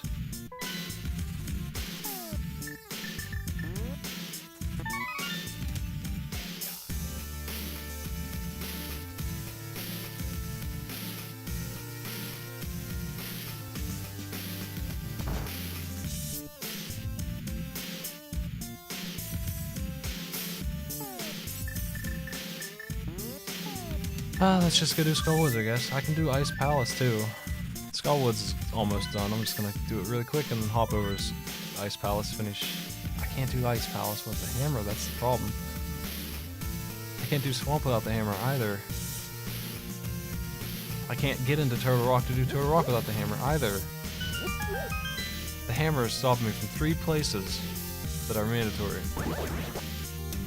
Let's just go do Skullwoods, I guess. I can do Ice Palace too. Skullwoods is almost done. I'm just gonna do it really quick and then hop over to Ice Palace, finish. I can't do Ice Palace with the hammer, that's the problem. I can't do Swamp without the hammer either. I can't get into Turtle Rock to do Turtle Rock without the hammer either. The hammer is stopping me from 3 places that are mandatory.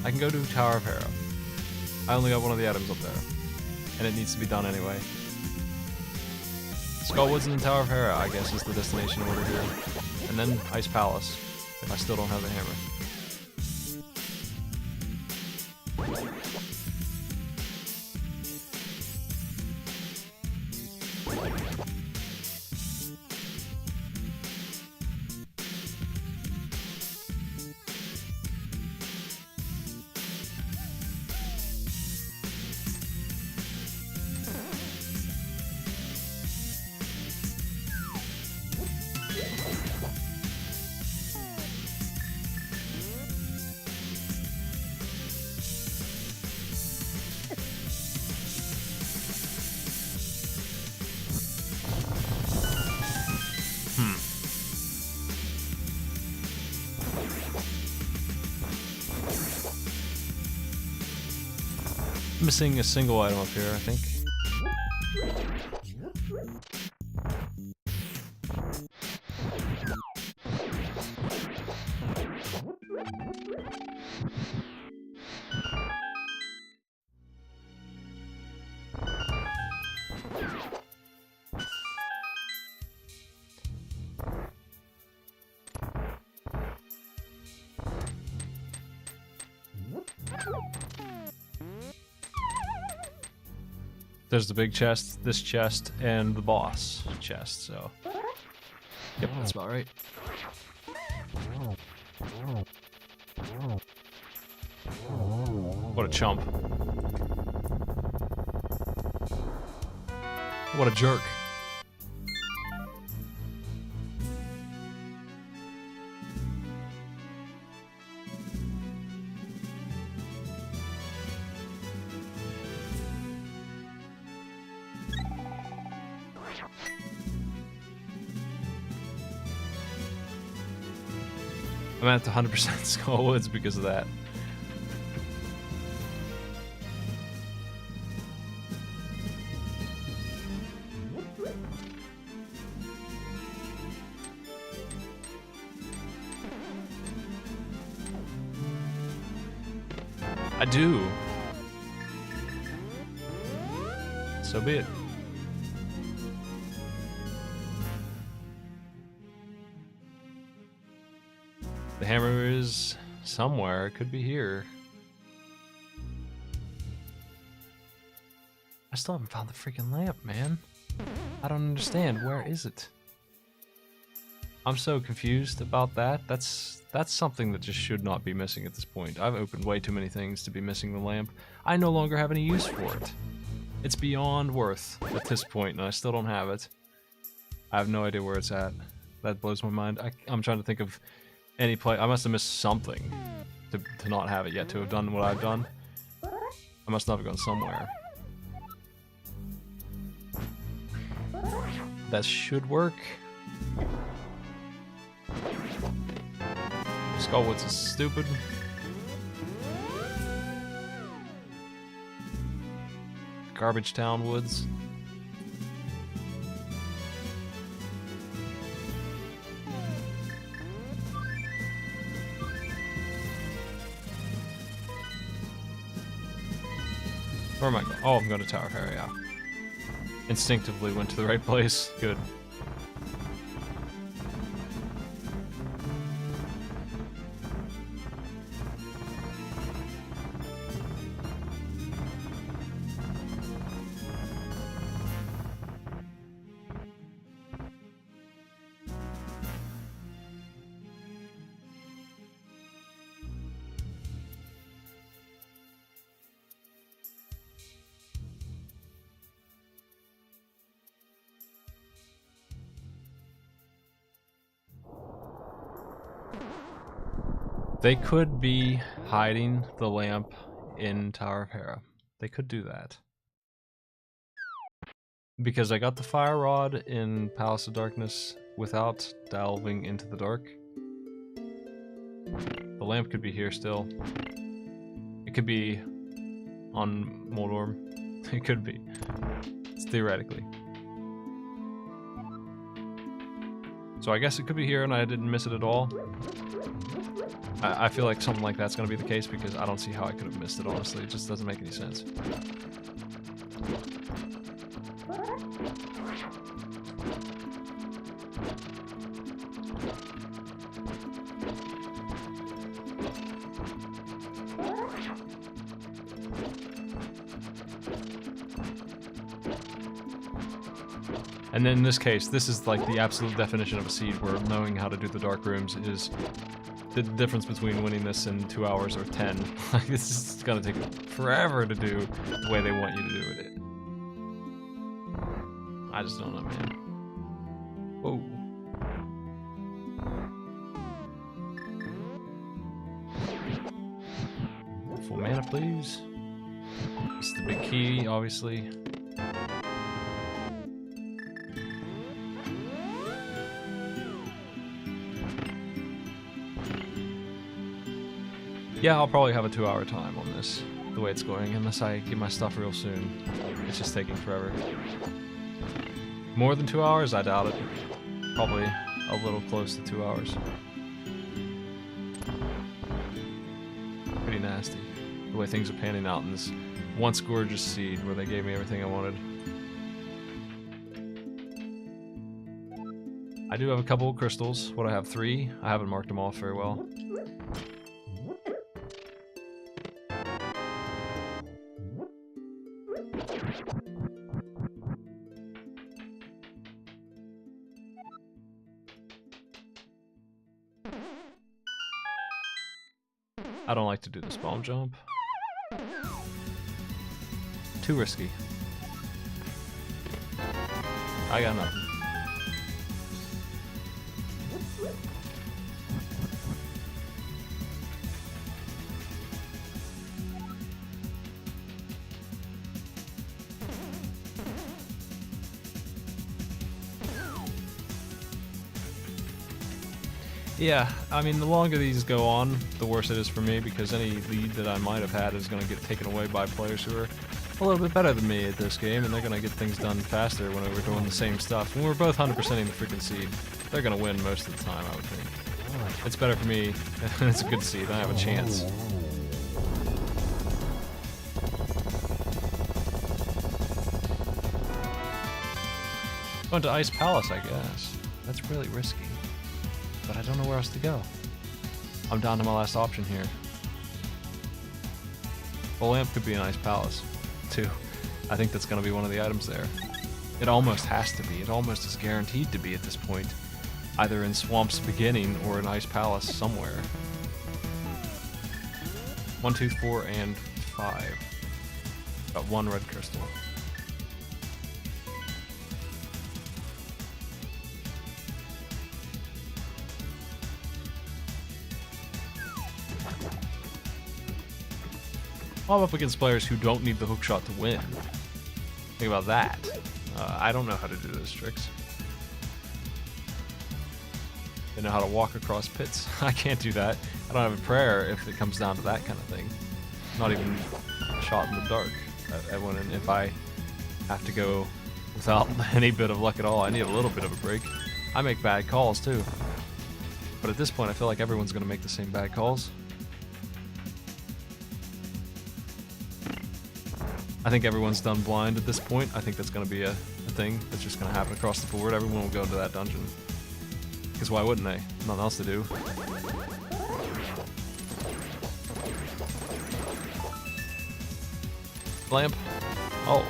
I can go do Tower of Hera. I only got one of the items up there. And it needs to be done anyway. Skullwoods and the Tower of Hera, I guess, is the destination order here. And then Ice Palace, if I still don't have the hammer. Missing a single item up here, I think. There's the big chest, this chest, and the boss chest, so... Yep, that's about right. What a chump. What a jerk. I'm at 100% Skullwoods because of that. I do. So be it. The hammer is somewhere. It could be here. I still haven't found the freaking lamp, man. I don't understand. Where is it? I'm so confused about that. That's something that just should not be missing at this point. I've opened way too many things to be missing the lamp. I no longer have any use for it. It's beyond worth at this point, and I still don't have it. I have no idea where it's at. That blows my mind. I'm trying to think of any play. I must have missed something to not have it yet, to have done what I've done. I must not have gone somewhere. That should work. Skullwoods is stupid. Garbage Town Woods. Where am I going? Oh, I'm going to Tower Fair, yeah. Instinctively went to the right place. Good. They could be hiding the lamp in Tower of Hera. They could do that. Because I got the fire rod in Palace of Darkness without delving into the dark. The lamp could be here still. It could be on Moldorm. It could be. It's theoretically. So I guess it could be here and I didn't miss it at all. I feel like something like that's going to be the case because I don't see how I could have missed it, honestly. It just doesn't make any sense. And then in this case, this is like the absolute definition of a seed where knowing how to do the dark rooms is the difference between winning this in 2 hours or 10. Like, this is gonna take forever to do the way they want you to do it. I just don't know, man. Whoa. Full mana, please. It's the big key, obviously. Yeah, I'll probably have a 2-hour time on this. the way it's going, unless I get my stuff real soon. It's just taking forever. More than 2 hours? I doubt it. Probably a little close to 2 hours. Pretty nasty, the way things are panning out in this once gorgeous seed where they gave me everything I wanted. I do have a couple of crystals. What, I have 3? I haven't marked them off very well. I don't like to do this bomb jump. Too risky. I got nothing. Yeah, I mean, the longer these go on, the worse it is for me, because any lead that I might have had is going to get taken away by players who are a little bit better than me at this game, and they're going to get things done faster when we're doing the same stuff. When we're both 100%ing the freaking seed, they're going to win most of the time, I would think. It's better for me, and it's a good seed, I have a chance. Going to Ice Palace, I guess. That's really risky. But I don't know where else to go. I'm down to my last option here. A lamp could be a nice palace, too. I think that's going to be one of the items there. It almost has to be. It almost is guaranteed to be at this point. Either in Swamp's beginning or an ice palace somewhere. 1, 2, 4, and 5. Got 1 red crystal. I'm up against players who don't need the hookshot to win. Think about that. I don't know how to do those tricks. They know how to walk across pits. I can't do that. I don't have a prayer if it comes down to that kind of thing. Not even a shot in the dark. If I have to go without any bit of luck at all, I need a little bit of a break. I make bad calls too. But at this point, I feel like everyone's going to make the same bad calls. I think everyone's done blind at this point. I think that's going to be a thing that's just going to happen across the board. Everyone will go into that dungeon. Because why wouldn't they? Nothing else to do. Lamp. Oh.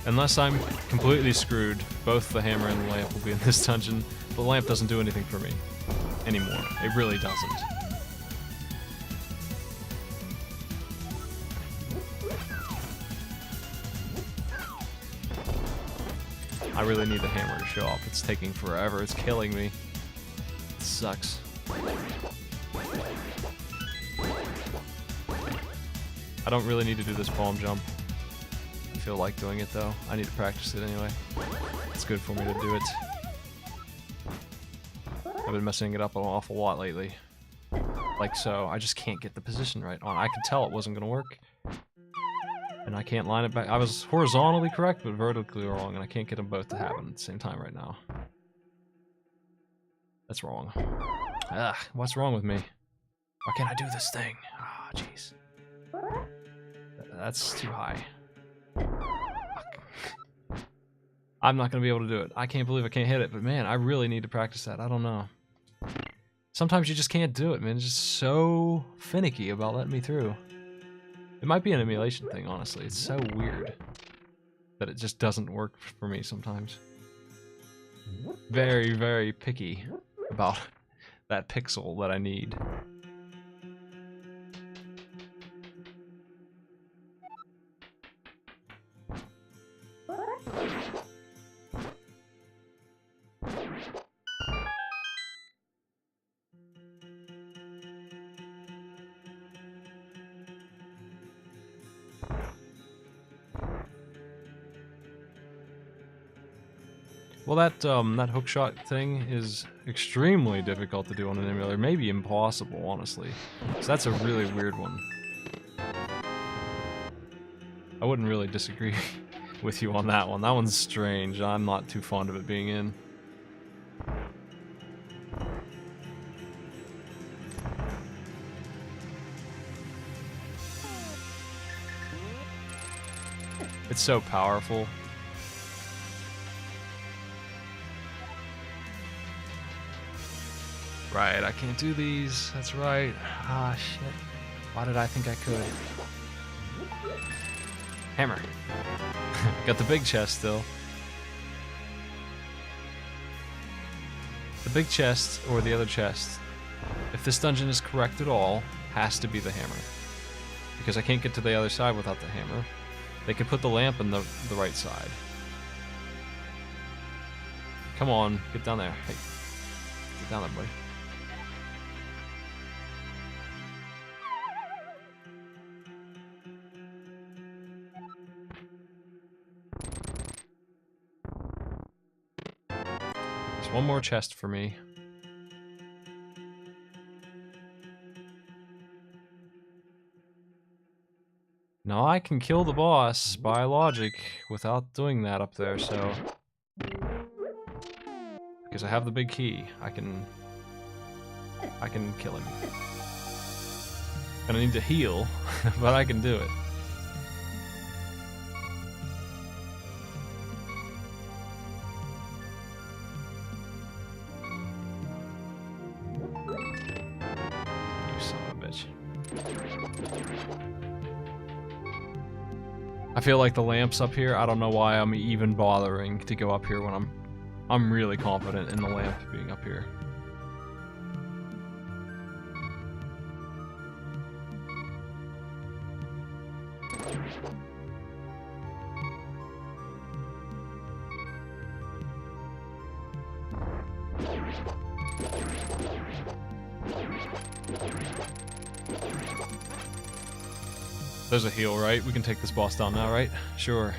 Unless I'm completely screwed, both the hammer and the lamp will be in this dungeon. The lamp doesn't do anything for me anymore. It really doesn't. I really need the hammer to show up. It's taking forever. It's killing me. It sucks. I don't really need to do this palm jump. I feel like doing it though. I need to practice it anyway. It's good for me to do it. I've been messing it up an awful lot lately. Like so. I just can't get the position right on. I could tell it wasn't going to work. And I can't line it back. I was horizontally correct, but vertically wrong, and I can't get them both to happen at the same time right now. That's wrong. Ugh, what's wrong with me? Why can't I do this thing? Ah, oh, jeez. That's too high. Fuck. I'm not going to be able to do it. I can't believe I can't hit it, but man, I really need to practice that. I don't know. Sometimes you just can't do it, man. It's just so finicky about letting me through. It might be an emulation thing, honestly. It's so weird that it just doesn't work for me sometimes. Very, very picky about that pixel that I need. Well, that hookshot thing is extremely difficult to do on an emulator, maybe impossible, honestly. So that's a really weird one. I wouldn't really disagree with you on that one. That one's strange. I'm not too fond of it being in. It's so powerful. Right, I can't do these. That's right. Ah, shit. Why did I think I could? Hammer. Got the big chest still. The big chest, or the other chest, if this dungeon is correct at all, has to be the hammer. Because I can't get to the other side without the hammer. They could put the lamp on the right side. Come on, get down there. Hey, get down there, buddy. There's one more chest for me. Now I can kill the boss by logic without doing that up there, so... Because I have the big key, I can kill him. Gonna need to heal, but I can do it. You son of a bitch. I feel like the lamp's up here. I don't know why I'm even bothering to go up here when I'm really confident in the lamp being up here. There's a heal, right? We can take this boss down now, right? Sure.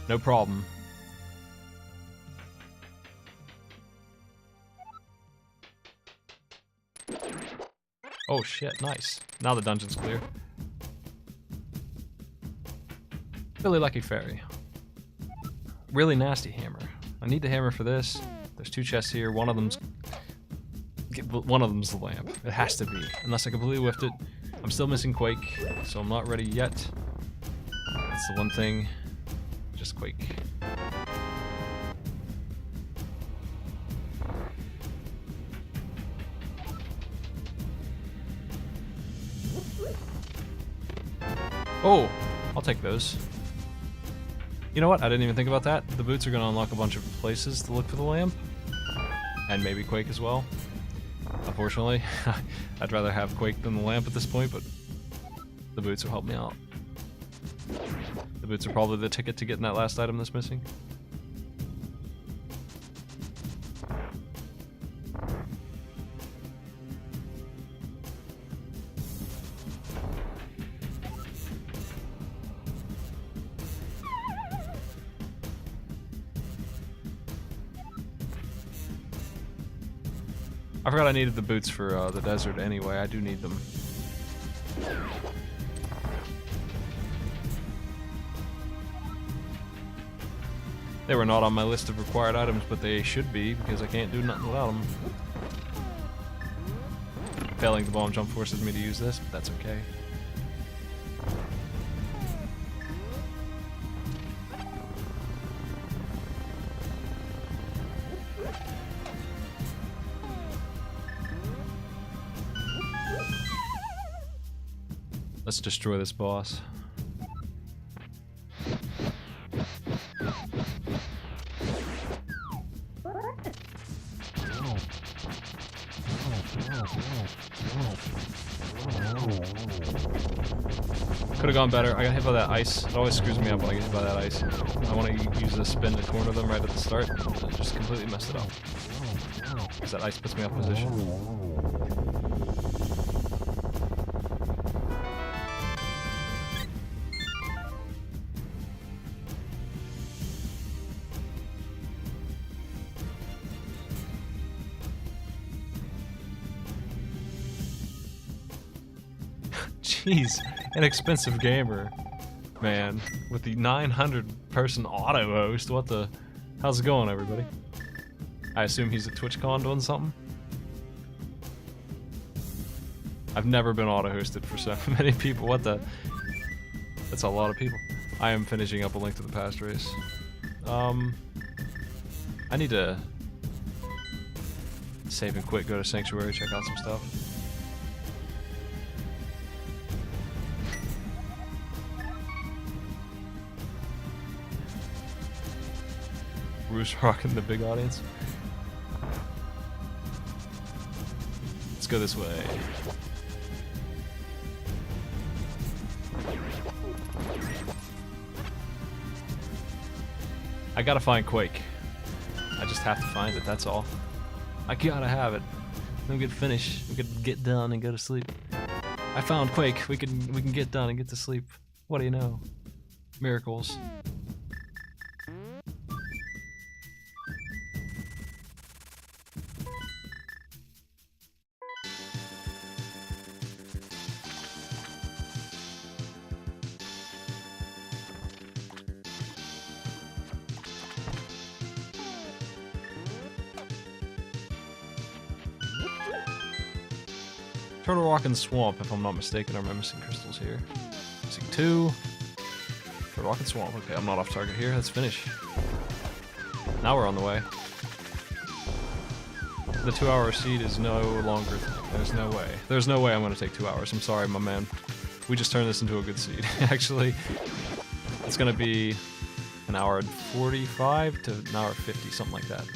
No problem. Oh shit, nice. Now the dungeon's clear. Really lucky fairy. Really nasty hammer. I need the hammer for this. There's two chests here. One of them's the lamp. It has to be. Unless I completely whiffed it. I'm still missing Quake, so I'm not ready yet. That's the one thing. Just Quake. Oh, I'll take those. You know what? I didn't even think about that. The boots are going to unlock a bunch of places to look for the lamp. And maybe Quake as well. Unfortunately, I'd rather have Quake than the lamp at this point, but the boots will help me out. The boots are probably the ticket to getting that last item that's missing. I forgot I needed the boots for the desert anyway. I do need them. They were not on my list of required items, but they should be, because I can't do nothing without them. Failing the bomb jump forces me to use this, but that's okay. Let's destroy this boss. Could have gone better. I got hit by that ice. It always screws me up when I get hit by that ice. I want to use a spin to corner them right at the start. I just completely messed it up. Because that ice puts me out of position. Jeez, inexpensive gamer, man, with the 900-person auto host. What the? How's it going, everybody? I assume he's at TwitchCon doing something. I've never been auto hosted for so many people. What the? That's a lot of people. I am finishing up A Link to the Past race. I need to save and quit, go to Sanctuary, check out some stuff. Bruce rocking the big audience. Let's go this way. I gotta find Quake. I just have to find it, that's all. I gotta have it. Then we can finish, we can get done and go to sleep. I found Quake, we can get done and get to sleep. What do you know? Miracles. Turtle Rock and Swamp, if I'm not mistaken, are my missing crystals here. Missing 2. Turtle Rock and Swamp. Okay, I'm not off target here. Let's finish. Now we're on the way. The 2-hour seed is no longer... There's no way. There's no way I'm going to take 2 hours. I'm sorry, my man. We just turned this into a good seed. Actually, it's going to be an hour and 45 to an hour 50, something like that.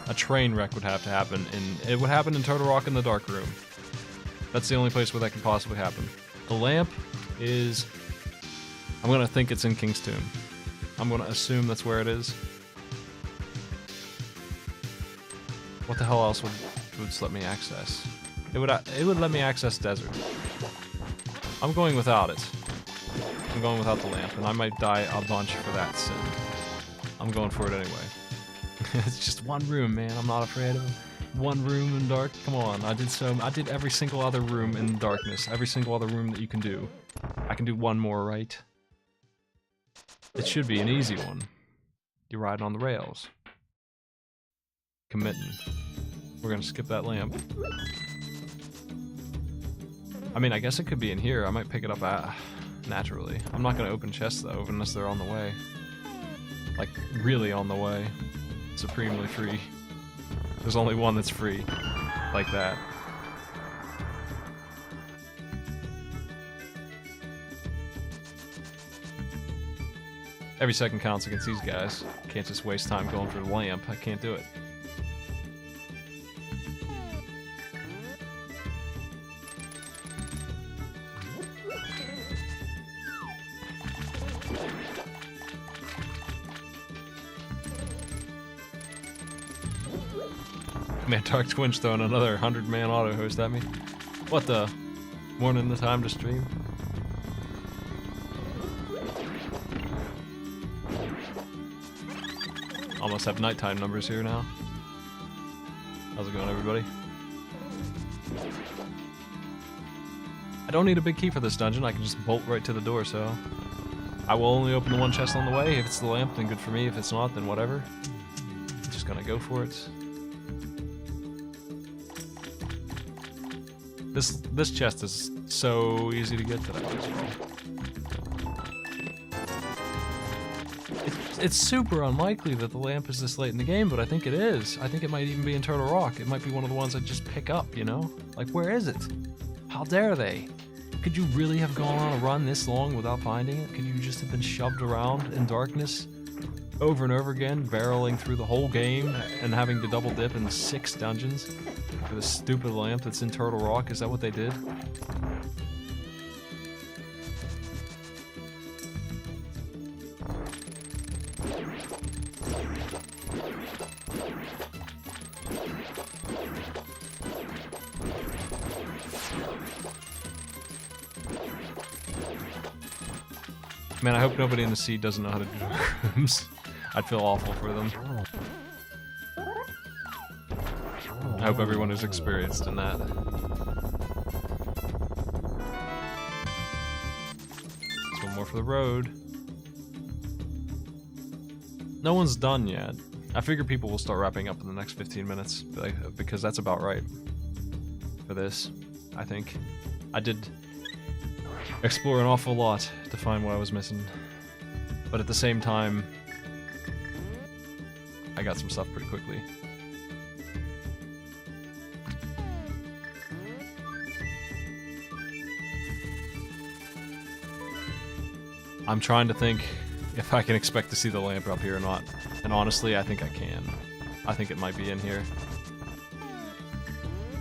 A train wreck would have to happen it would happen in Turtle Rock in the Dark Room. That's the only place where that can possibly happen. The lamp is... I'm gonna think it's in King's Tomb. I'm gonna assume that's where it is. What the hell else would let me access? It would let me access desert. I'm going without it. I'm going without the lamp, and I might die a bunch for that sin. I'm going for it anyway. It's just one room, man. I'm not afraid of it. One room in dark. Come on. I did every single other room in darkness. Every single other room that you can do. I can do one more, right? It should be an easy one. You're riding on the rails. Committing. We're gonna skip that lamp. I mean, I guess it could be in here. I might pick it up naturally. I'm not gonna open chests though, unless they're on the way. Like, really on the way. Supremely free. There's only one that's free. Like that. Every second counts against these guys. Can't just waste time going for the lamp. I can't do it. Man, Dark Twin's throwing another 100-man auto host at me. What the? Morning the time to stream? Almost have nighttime numbers here now. How's it going, everybody? I don't need a big key for this dungeon. I can just bolt right to the door, so... I will only open the one chest on the way. If it's the lamp, then good for me. If it's not, then whatever. I'm just gonna go for it. This chest is so easy to get that I might as well. It's super unlikely that the lamp is this late in the game, but I think it is. I think it might even be in Turtle Rock. It might be one of the ones I just pick up, you know? Like, where is it? How dare they? Could you really have gone on a run this long without finding it? Could you just have been shoved around in darkness over and over again, barreling through the whole game and having to double dip in 6 dungeons for the stupid lamp that's in Turtle Rock? Is that what they did? Man, I hope nobody in the sea doesn't know how to do dark rooms. I'd feel awful for them. I hope everyone is experienced in that. There's one more for the road. No one's done yet. I figure people will start wrapping up in the next 15 minutes, because that's about right for this, I think. I did explore an awful lot to find what I was missing, but at the same time, I got some stuff pretty quickly. I'm trying to think if I can expect to see the lamp up here or not. And honestly, I think I can. I think it might be in here.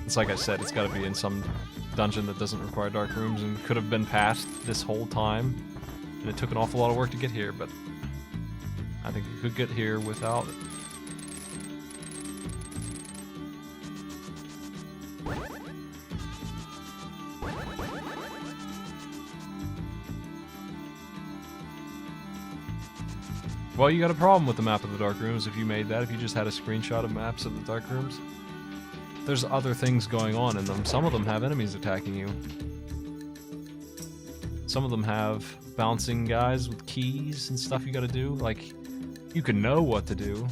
It's like I said, it's gotta be in some dungeon that doesn't require dark rooms and could have been passed this whole time. And it took an awful lot of work to get here, but I think you could get here without it. Well, you got a problem with the map of the dark rooms if you made that, if you just had a screenshot of maps of the dark rooms. There's other things going on in them. Some of them have enemies attacking you. Some of them have bouncing guys with keys and stuff you gotta do. Like, you can know what to do,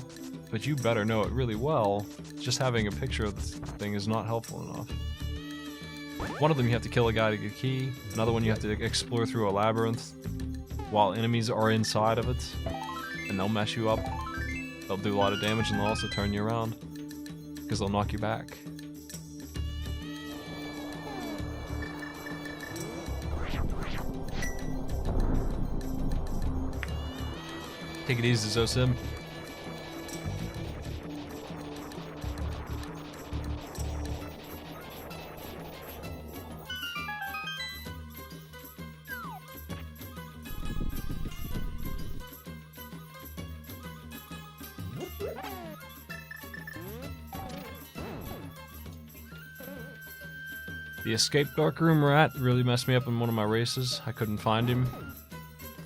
but you better know it really well. Just having a picture of the thing is not helpful enough. One of them you have to kill a guy to get a key. Another one you have to explore through a labyrinth while enemies are inside of it. And they'll mess you up. They'll do a lot of damage and they'll also turn you around. Because they'll knock you back. Take it easy, Zosim. The escaped darkroom rat really messed me up in one of my races. I couldn't find him.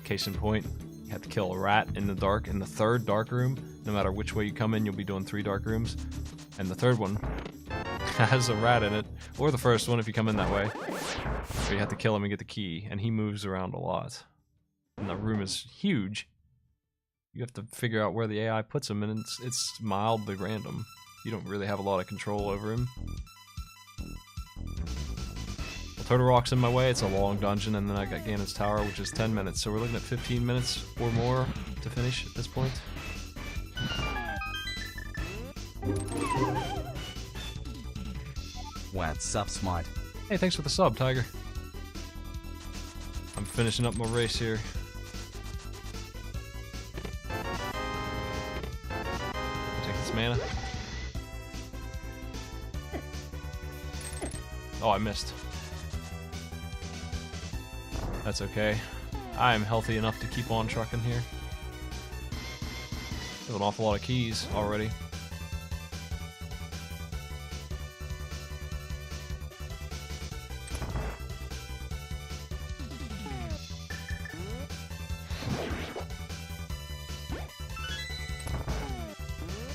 Case in point, you have to kill a rat in the dark in the third darkroom. No matter which way you come in, you'll be doing 3 dark rooms. And the third one has a rat in it. Or the first one if you come in that way. So you have to kill him and get the key. And he moves around a lot. And the room is huge. You have to figure out where the AI puts him, and it's mildly random. You don't really have a lot of control over him. Turtle Rock's in my way, it's a long dungeon, and then I got Ganon's Tower, which is 10 minutes, so we're looking at 15 minutes or more to finish at this point. What's up, Smite? Hey, thanks for the sub, Tiger. I'm finishing up my race here. Take this mana. Oh, I missed. That's okay. I am healthy enough to keep on trucking here. There's an awful lot of keys already.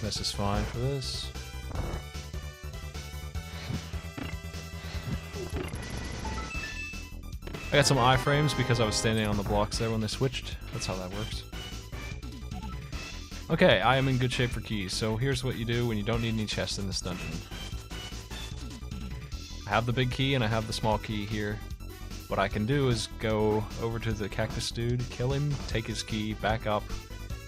This is fine for this. I got some iframes because I was standing on the blocks there when they switched. That's how that works. Okay, I am in good shape for keys, so here's what you do when you don't need any chests in this dungeon. I have the big key and I have the small key here. What I can do is go over to the cactus dude, kill him, take his key, back up,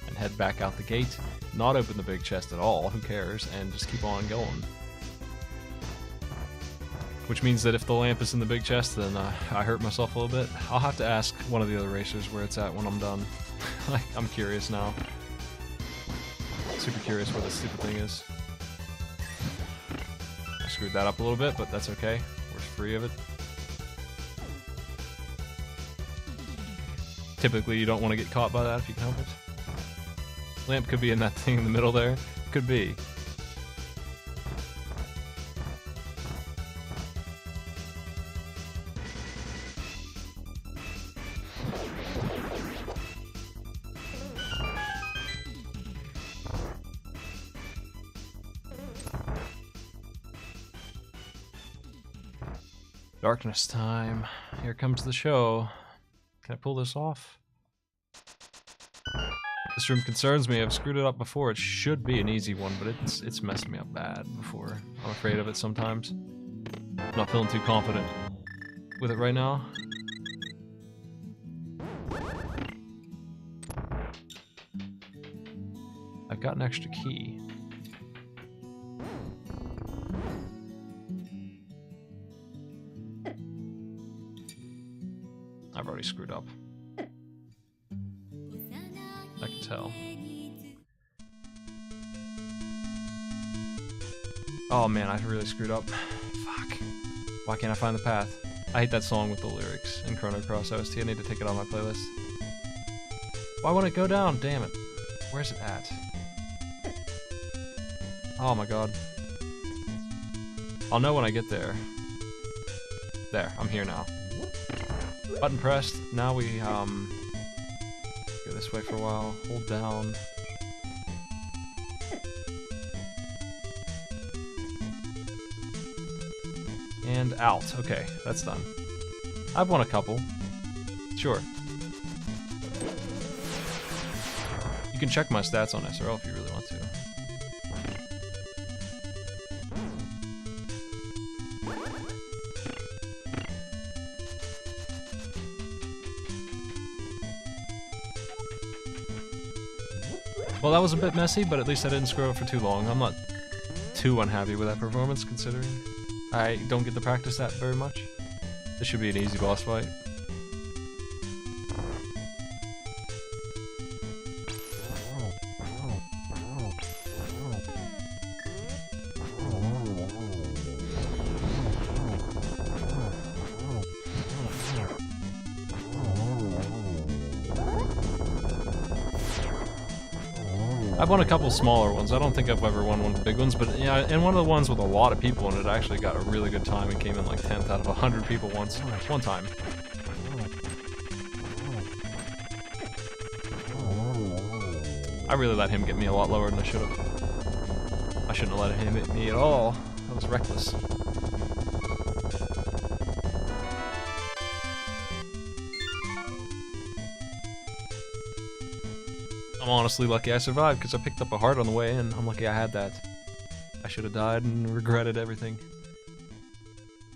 and head back out the gate. Not open the big chest at all, who cares, and just keep on going. Which means that if the lamp is in the big chest, then I hurt myself a little bit. I'll have to ask one of the other racers where it's at when I'm done. I'm curious now. Super curious where this stupid thing is. I screwed that up a little bit, but that's okay. We're free of it. Typically, you don't want to get caught by that if you can help it. Lamp could be in that thing in the middle there. Could be. Darkness time. Here comes the show. Can I pull this off? This room concerns me. I've screwed it up before. It should be an easy one, but it's messing me up bad before. I'm afraid of it sometimes. I'm not feeling too confident with it right now. I've got an extra key. I've already screwed up. I can tell. Oh man, I really screwed up. Fuck. Why can't I find the path? I hate that song with the lyrics in Chrono Cross OST. I need to take it on my playlist. Why won't it go down? Damn it. Where's it at? Oh my god. I'll know when I get there. There, I'm here now. Button pressed. Now we go this way for a while. Hold down. And out. Okay, that's done. I've won a couple. Sure. You can check my stats on SRL if you really want to. Well, that was a bit messy, but at least I didn't screw up for too long. I'm not too unhappy with that performance, considering I don't get to practice that very much. This should be an easy boss fight. I've won a couple smaller ones. I don't think I've ever won one of the big ones, but yeah, and one of the ones with a lot of people in it, I actually got a really good time and came in like 10th out of 100 people once. One time. I really let him get me a lot lower than I should have. I shouldn't have let him hit me at all. That was reckless. I'm honestly lucky I survived because I picked up a heart on the way in. I'm lucky I had that. I should have died and regretted everything.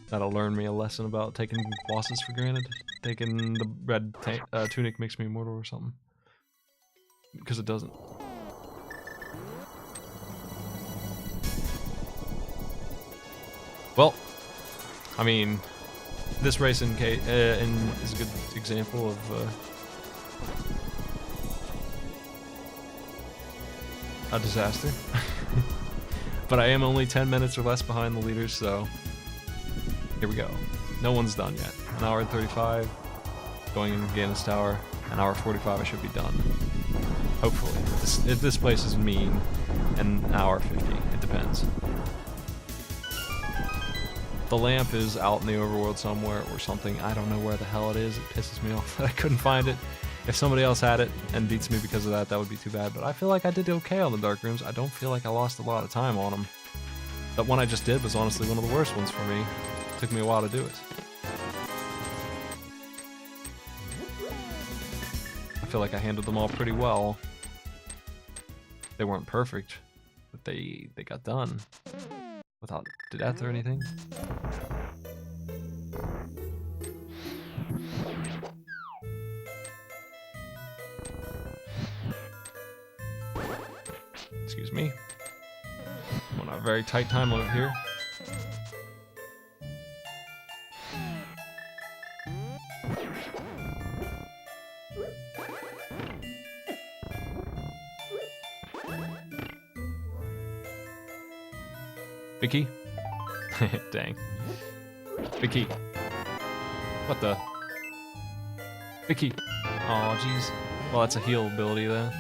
That'll learn me a lesson about taking bosses for granted. Taking the red tunic makes me immortal or something. Because it doesn't. Well, I mean, this race is a good example of a disaster. But I am only 10 minutes or less behind the leaders, so here we go. No one's done yet. An hour and 35, going in Ganis Tower. An hour 45 I should be done. Hopefully. This place is mean. An hour 50, it depends. The lamp is out in the overworld somewhere or something. I don't know where the hell it is. It pisses me off that I couldn't find it. If somebody else had it and beats me because of that, that would be too bad. But I feel like I did okay on the dark rooms. I don't feel like I lost a lot of time on them. That one I just did was honestly one of the worst ones for me. It took me a while to do it. I feel like I handled them all pretty well. They weren't perfect, but they got done without death or anything. Excuse me. I'm on a very tight time limit here. Vicky? Dang. Vicky. What the? Vicky. Oh, jeez. Well, that's a heal ability then.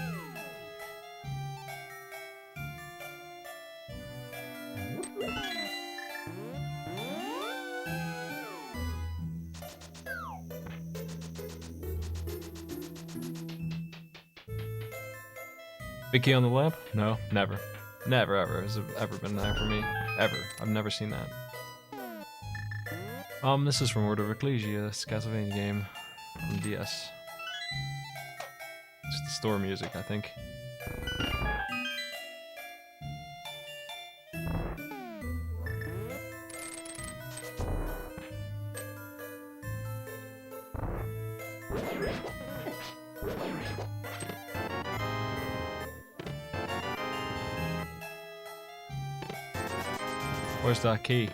Vicky on the lamp? No, never. Never ever has it ever been there for me. Ever. I've never seen that. This is from Order of Ecclesia, this Castlevania game on DS. It's the store music, I think. Where's that key?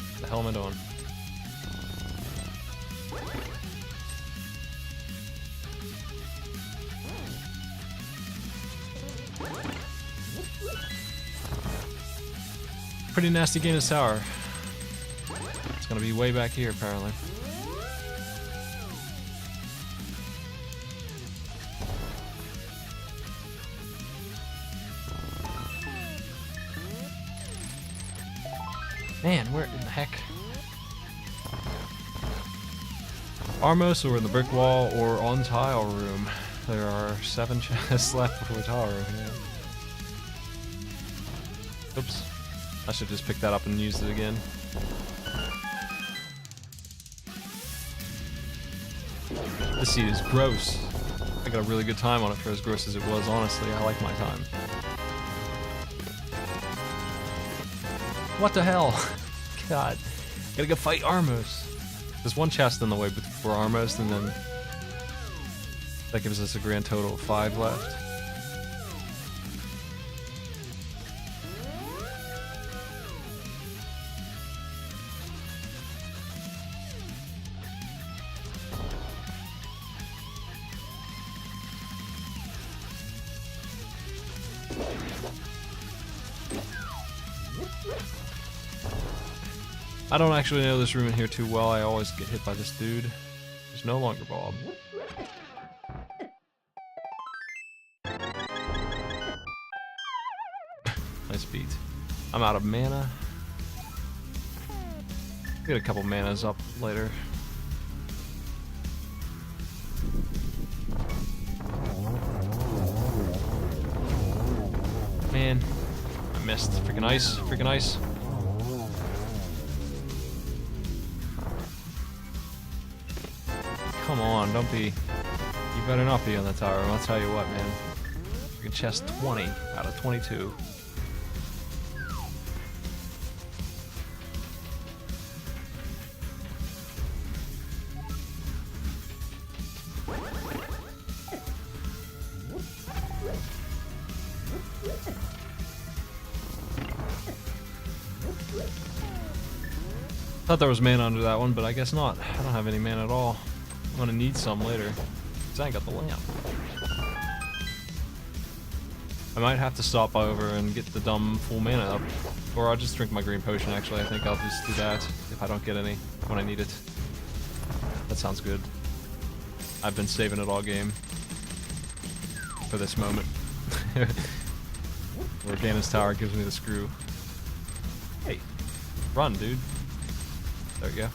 What the hell am I doing? Pretty nasty game of tower. It's gonna be way back here, apparently. Man, where in the heck? Armos, or in the brick wall, or on tile room. There are 7 chests left before tower room. Yeah. Oops. I should just pick that up and use it again. This seat is gross. I got a really good time on it for as gross as it was, honestly. I like my time. What the hell? God. Gotta go fight Armos. There's one chest in the way for Armos, and then that gives us a grand total of 5 left. I don't actually know this room in here too well. I always get hit by this dude. There's no longer Bob. Nice beat. I'm out of mana. Get a couple manas up later. Man, I missed. Freaking ice. Freaking ice. Come on, don't be. You better not be on the tower. I'll tell you what, man. Freaking chest 20 out of 22. Thought there was mana under that one, but I guess not. I don't have any mana at all. I'm gonna need some later, because I ain't got the lamp. I might have to stop over and get the dumb full mana up, or I'll just drink my green potion. Actually, I think I'll just do that if I don't get any when I need it. That sounds good. I've been saving it all game for this moment. Where Ganon's tower gives me the screw. Hey, run, dude. There we go.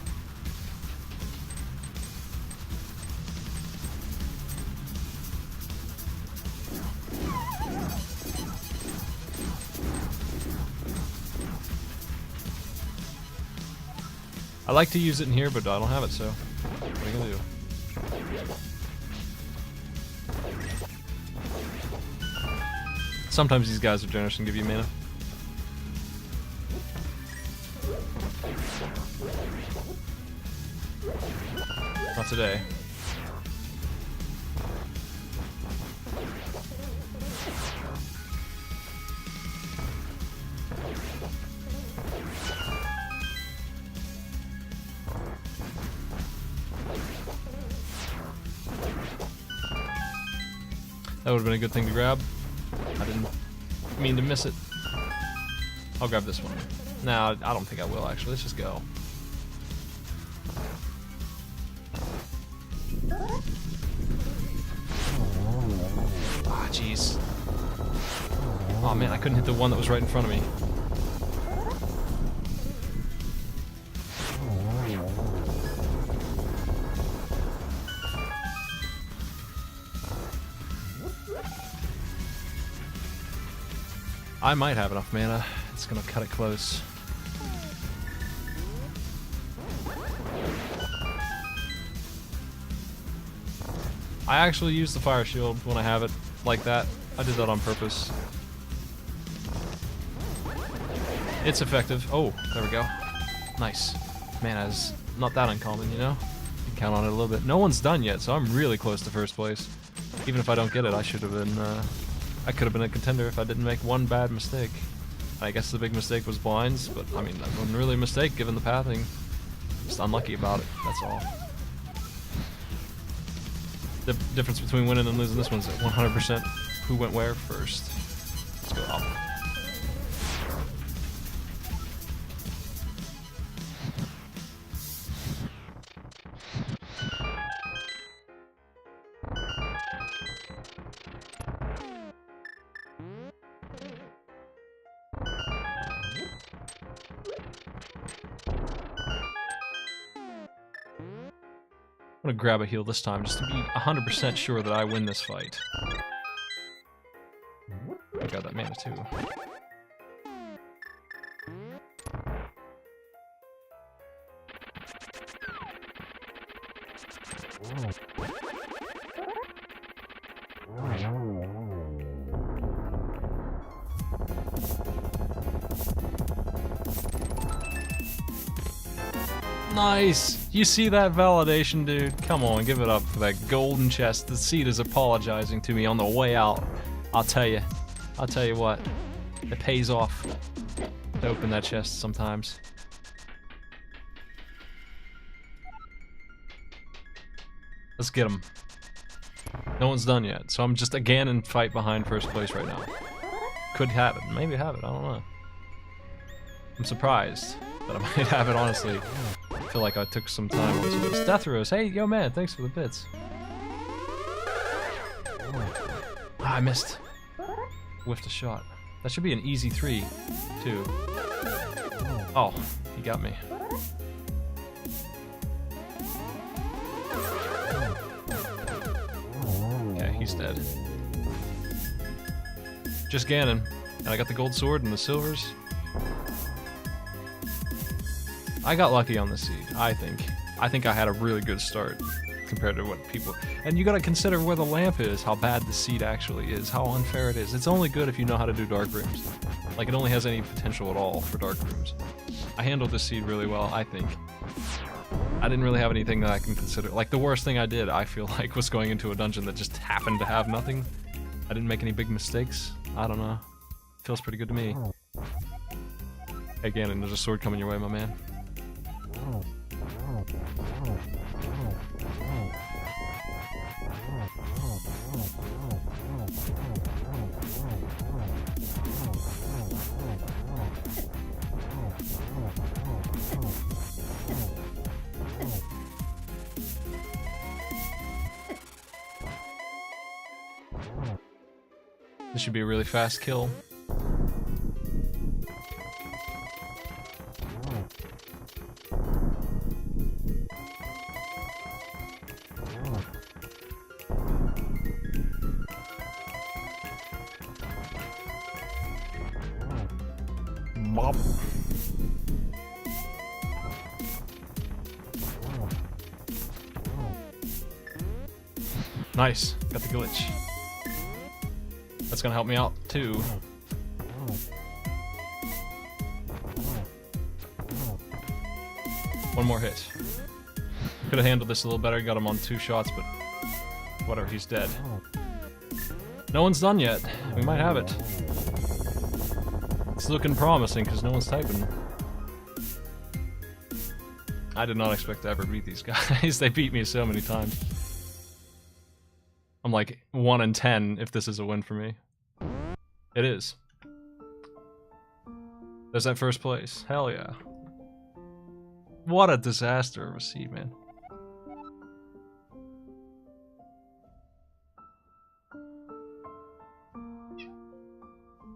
I like to use it in here, but I don't have it, so what are you gonna do? Sometimes these guys are generous and give you mana. Not today. That would have been a good thing to grab. I didn't mean to miss it. I'll grab this one. Nah, I don't think I will actually. Let's just go. Ah, jeez. Oh man, I couldn't hit the one that was right in front of me. I might have enough mana. It's gonna cut it close. I actually use the fire shield when I have it like that. I did that on purpose. It's effective. Oh, there we go. Nice. Mana is not that uncommon, you know? You can count on it a little bit. No one's done yet, so I'm really close to first place. Even if I don't get it, I should have been, I could have been a contender if I didn't make one bad mistake. I guess the big mistake was blinds, but I mean, that wasn't really a mistake given the pathing. Just unlucky about it, that's all. The difference between winning and losing this one's at 100% who went where first. Let's go up. I'm gonna grab a heal this time just to be 100% sure that I win this fight. I got that mana too. Nice! You see that validation, dude? Come on, give it up for that golden chest. The seed is apologizing to me on the way out. I'll tell you what. It pays off to open that chest sometimes. Let's get him. No one's done yet, so I'm just again in fight behind first place right now. Could have it, maybe have it, I don't know. I'm surprised that I might have it, honestly. I feel like I took some time on some of this. Death Rose, hey, yo man, thanks for the bits. Ah, I missed. Whiffed a shot. That should be an easy 3, too. Oh, he got me. Yeah, he's dead. Just Ganon. And I got the gold sword and the silvers. I got lucky on the seed, I think. I think I had a really good start compared to what people... And you gotta consider where the lamp is, how bad the seed actually is, how unfair it is. It's only good if you know how to do dark rooms. Like, it only has any potential at all for dark rooms. I handled this seed really well, I think. I didn't really have anything that I can consider... Like, the worst thing I did, I feel like, was going into a dungeon that just happened to have nothing. I didn't make any big mistakes. I don't know. Feels pretty good to me. Hey, Ganon, there's a sword coming your way, my man. This should be a really fast kill. Bob. Nice, got the glitch. That's gonna help me out too. One more hit. Could have handled this a little better, got him on 2 shots, but whatever, he's dead. No one's done yet. We might have it. It's looking promising because no one's typing. I did not expect to ever beat these guys. They beat me so many times. I'm like 1 in 10 if this is a win for me. It is. There's that first place. Hell yeah. What a disaster of a seed, man.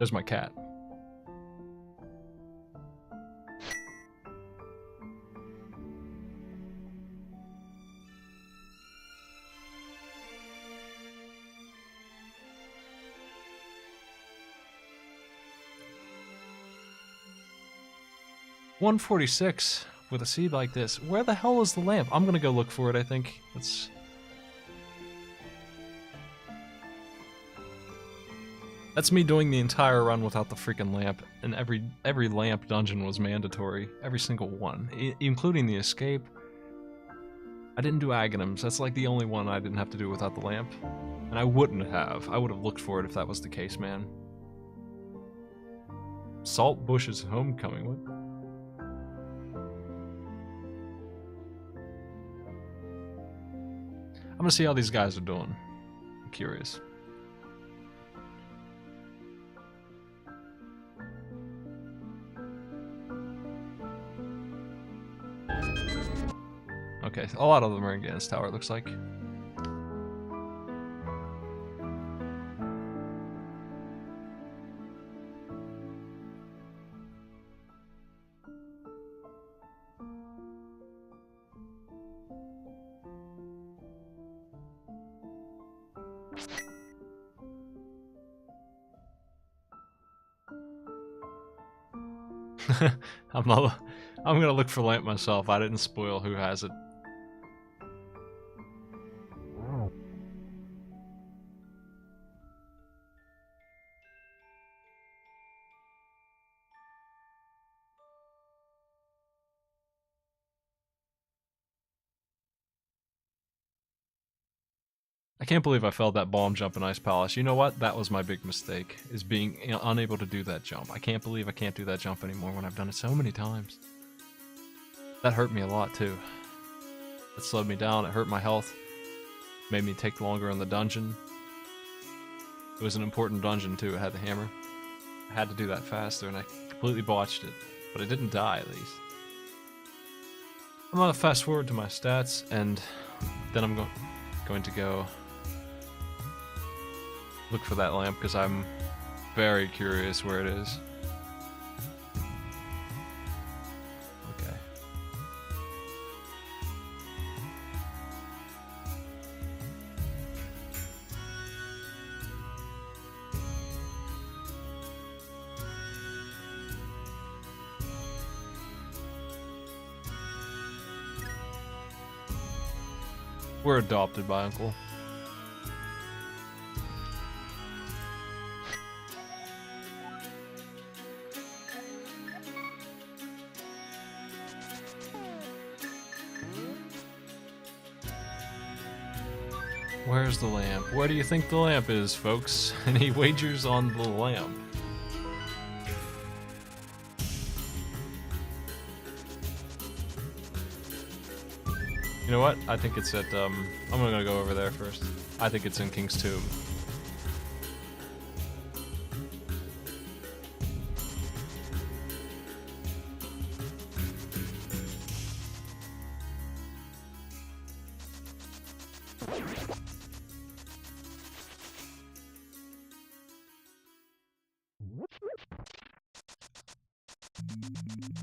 There's my cat. $146 with a seed like this. Where the hell is the lamp? I'm gonna go look for it, I think. That's me doing the entire run without the freaking lamp, and every lamp dungeon was mandatory. Every single one. Including the escape. I didn't do Aghanims. That's like the only one I didn't have to do without the lamp. And I wouldn't have. I would have looked for it if that was the case, man. Salt Bush's Homecoming. What? I'm gonna see how these guys are doing. I'm curious. Okay, a lot of them are in Gannon's Tower, it looks like. I'm gonna look for lamp myself. I didn't spoil who has it. I can't believe I failed that bomb jump in Ice Palace. You know what? That was my big mistake, is being unable to do that jump. I can't believe I can't do that jump anymore when I've done it so many times. That hurt me a lot, too. It slowed me down, it hurt my health, made me take longer in the dungeon. It was an important dungeon, too. It had the hammer. I had to do that faster, and I completely botched it. But I didn't die, at least. I'm gonna fast forward to my stats, and then I'm going to go look for that lamp, because I'm very curious where it is. Okay. We're adopted by Uncle. Where's the lamp? Where do you think the lamp is, folks? Any wagers on the lamp? You know what? I think it's at, I'm gonna go over there first. I think it's in King's Tomb.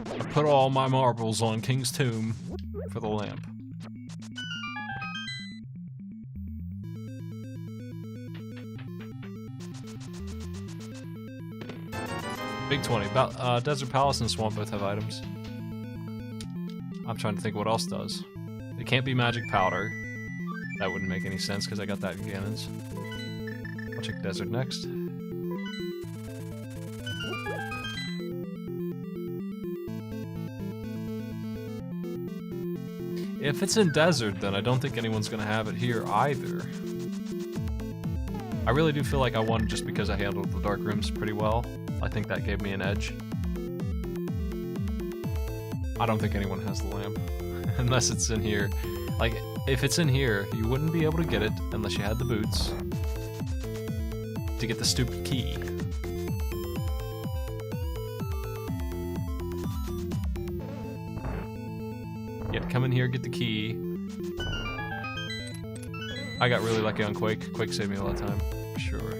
I put all my marbles on King's Tomb for the lamp. Big 20. Desert Palace and Swamp both have items. I'm trying to think what else does. It can't be Magic Powder. That wouldn't make any sense because I got that in Gannon's. I'll check Desert next. If it's in Desert, then I don't think anyone's gonna have it here either. I really do feel like I won just because I handled the dark rooms pretty well. I think that gave me an edge. I don't think anyone has the lamp. Unless it's in here. Like, if it's in here, you wouldn't be able to get it unless you had the boots. To get the stupid key. You have to come in here, get the key. I got really lucky on Quake. Quake saved me a lot of time. For sure.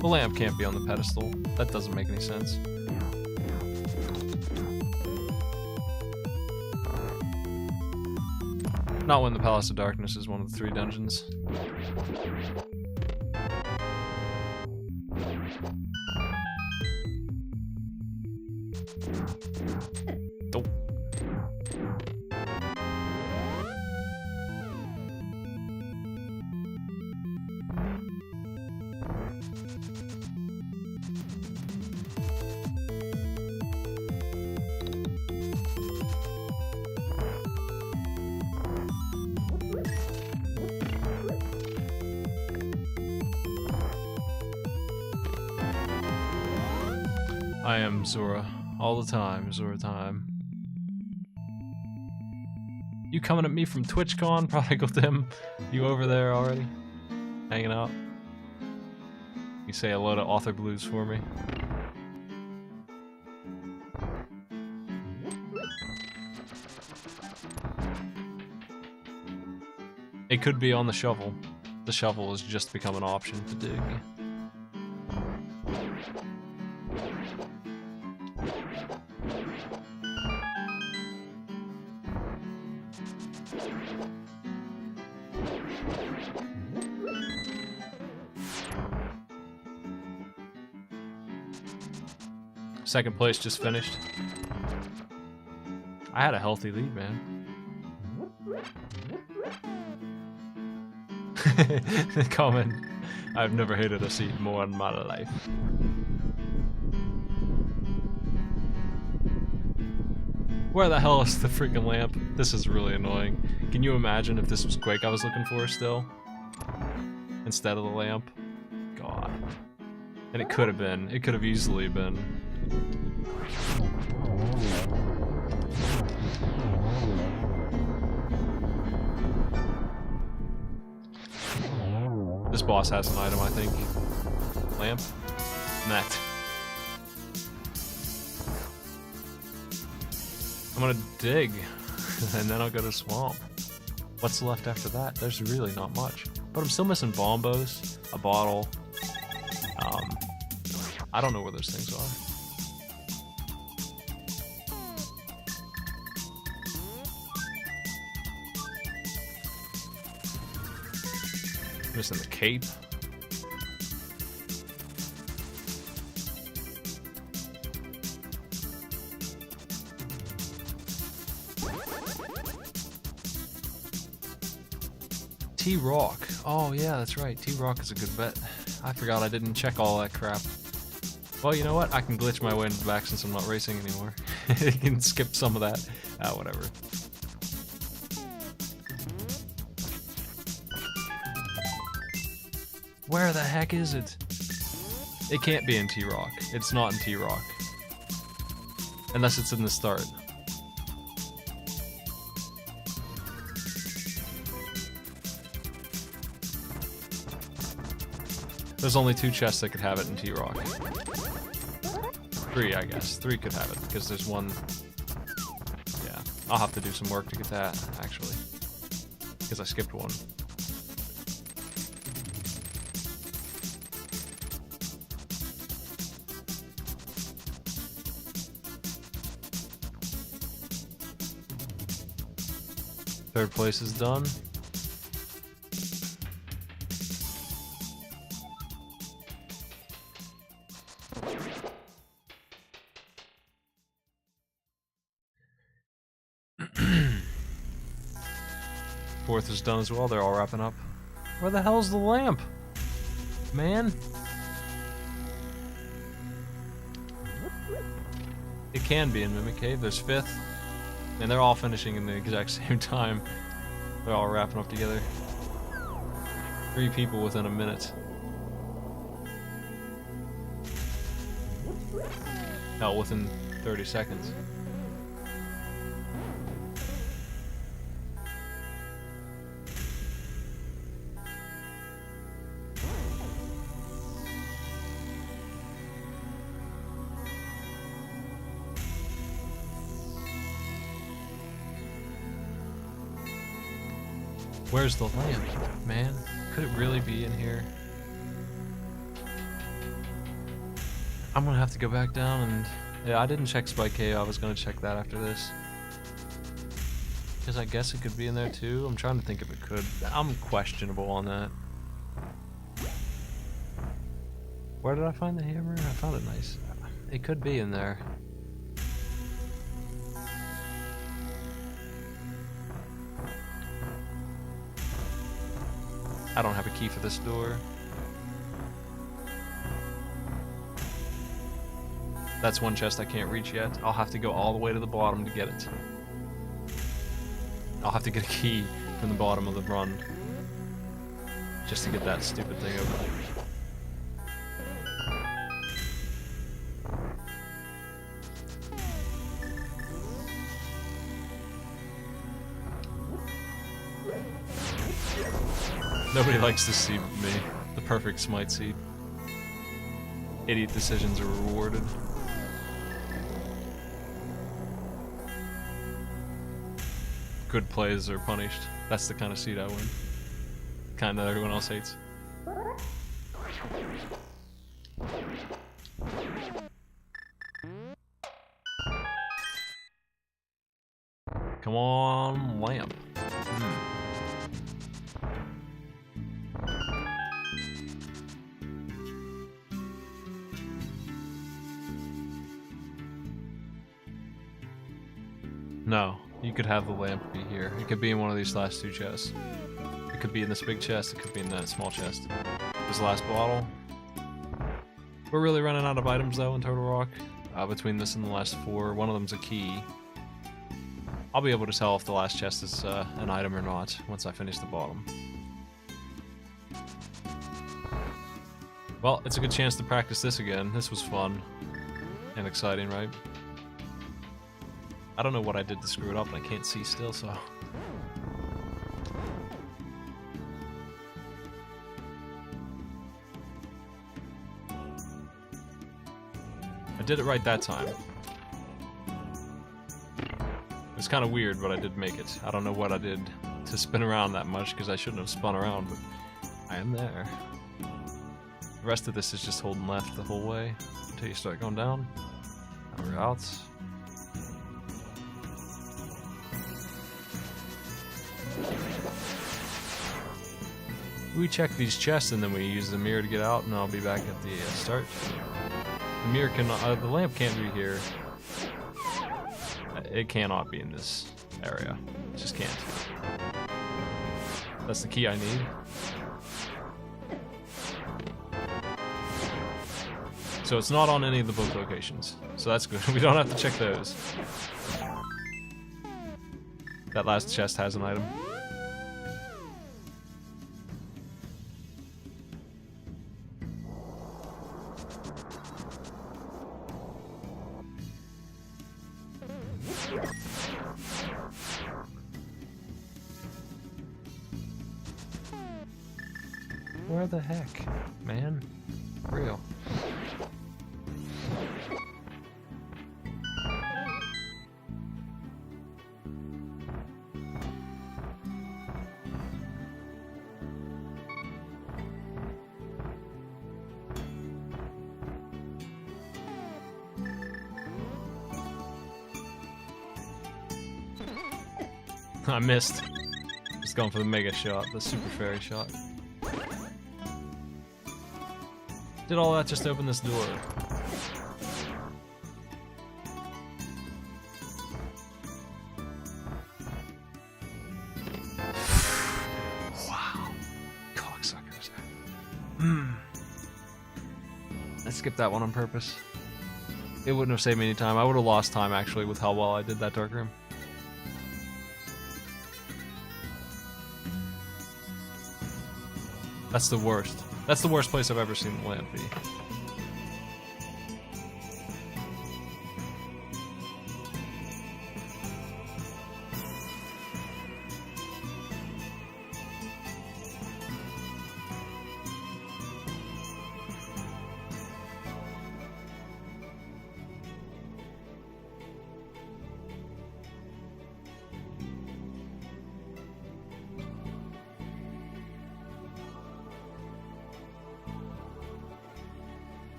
The lamp can't be on the pedestal. That doesn't make any sense. Not when the Palace of Darkness is one of the 3 dungeons. Oh. I am Zora. All the time, Zora time. You coming at me from TwitchCon, Prodigal Tim? You over there already? Hanging out? You say hello to Author Blues for me? It could be on the shovel. The shovel has just become an option to dig. Second place just finished. I had a healthy lead, man. Comment. I've never hated a seat more in my life. Where the hell is the freaking lamp? This is really annoying. Can you imagine if this was Quake I was looking for still? Instead of the lamp? God. And it could have been. It could have easily been. This boss has an item, I think. Lamp? Met. I'm gonna dig, and then I'll go to swamp. What's left after that? There's really not much. But I'm still missing bombos, a bottle. I don't know where those things are. Missing the cape. T-Rock. Oh yeah, that's right. T-Rock is a good bet. I forgot I didn't check all that crap. Well, you know what? I can glitch my way into the back since I'm not racing anymore. You can skip some of that. Whatever. Where the heck is it? It can't be in T-Rock. It's not in T-Rock. Unless it's in the start. There's only 2 chests that could have it in T-Rock. 3, I guess. 3 could have it, because there's one... Yeah, I'll have to do some work to get that, actually. Because I skipped one. Third place is done. Fourth is done as well. They're all wrapping up. Where the hell's the lamp? Man. It can be in Mimic Cave. There's fifth. And they're all finishing in the exact same time. They're all wrapping up together. 3 people within a minute. Hell, within 30 seconds. Where's the lamp, man? Could it really be in here? I'm gonna have to go back down and... Yeah, I didn't check Spike Cave. I was gonna check that after this. Because I guess it could be in there too. I'm trying to think if it could. I'm questionable on that. Where did I find the hammer? I found it nice. It could be in there. I don't have a key for this door. That's one chest I can't reach yet. I'll have to go all the way to the bottom to get it. I'll have to get a key from the bottom of the run. Just to get that stupid thing open. Nobody likes to see me. The perfect smite seed. Idiot decisions are rewarded. Good plays are punished. That's the kind of seed I win. Kind that everyone else hates. Come on, lamp. No, you could have the lamp be here. It could be in one of these last two chests. It could be in this big chest, it could be in that small chest. This last bottle. We're really running out of items though in Total Rock. Between this and the last four, one of them's a key. I'll be able to tell if the last chest is an item or not once I finish the bottom. Well, it's a good chance to practice this again. This was fun and exciting, right? I don't know what I did to screw it up, and I can't see still, so... I did it right that time. It's kind of weird, but I did make it. I don't know what I did to spin around that much, because I shouldn't have spun around, but I am there. The rest of this is just holding left the whole way, until you start going down. Now we're out. We check these chests and then we use the mirror to get out, and I'll be back at the start. The mirror the lamp can't be here. It cannot be in this area. It just can't. That's the key I need. So it's not on any of the book locations. So that's good. We don't have to check those. That last chest has an item. Where the heck, man? For real. I missed. Just going for the mega shot, the super fairy shot. Did all that just to open this door. Wow. Cocksuckers. I skipped that one on purpose. It wouldn't have saved me any time. I would have lost time actually with how well I did that dark room. That's the worst. That's the worst place I've ever seen the lamp be.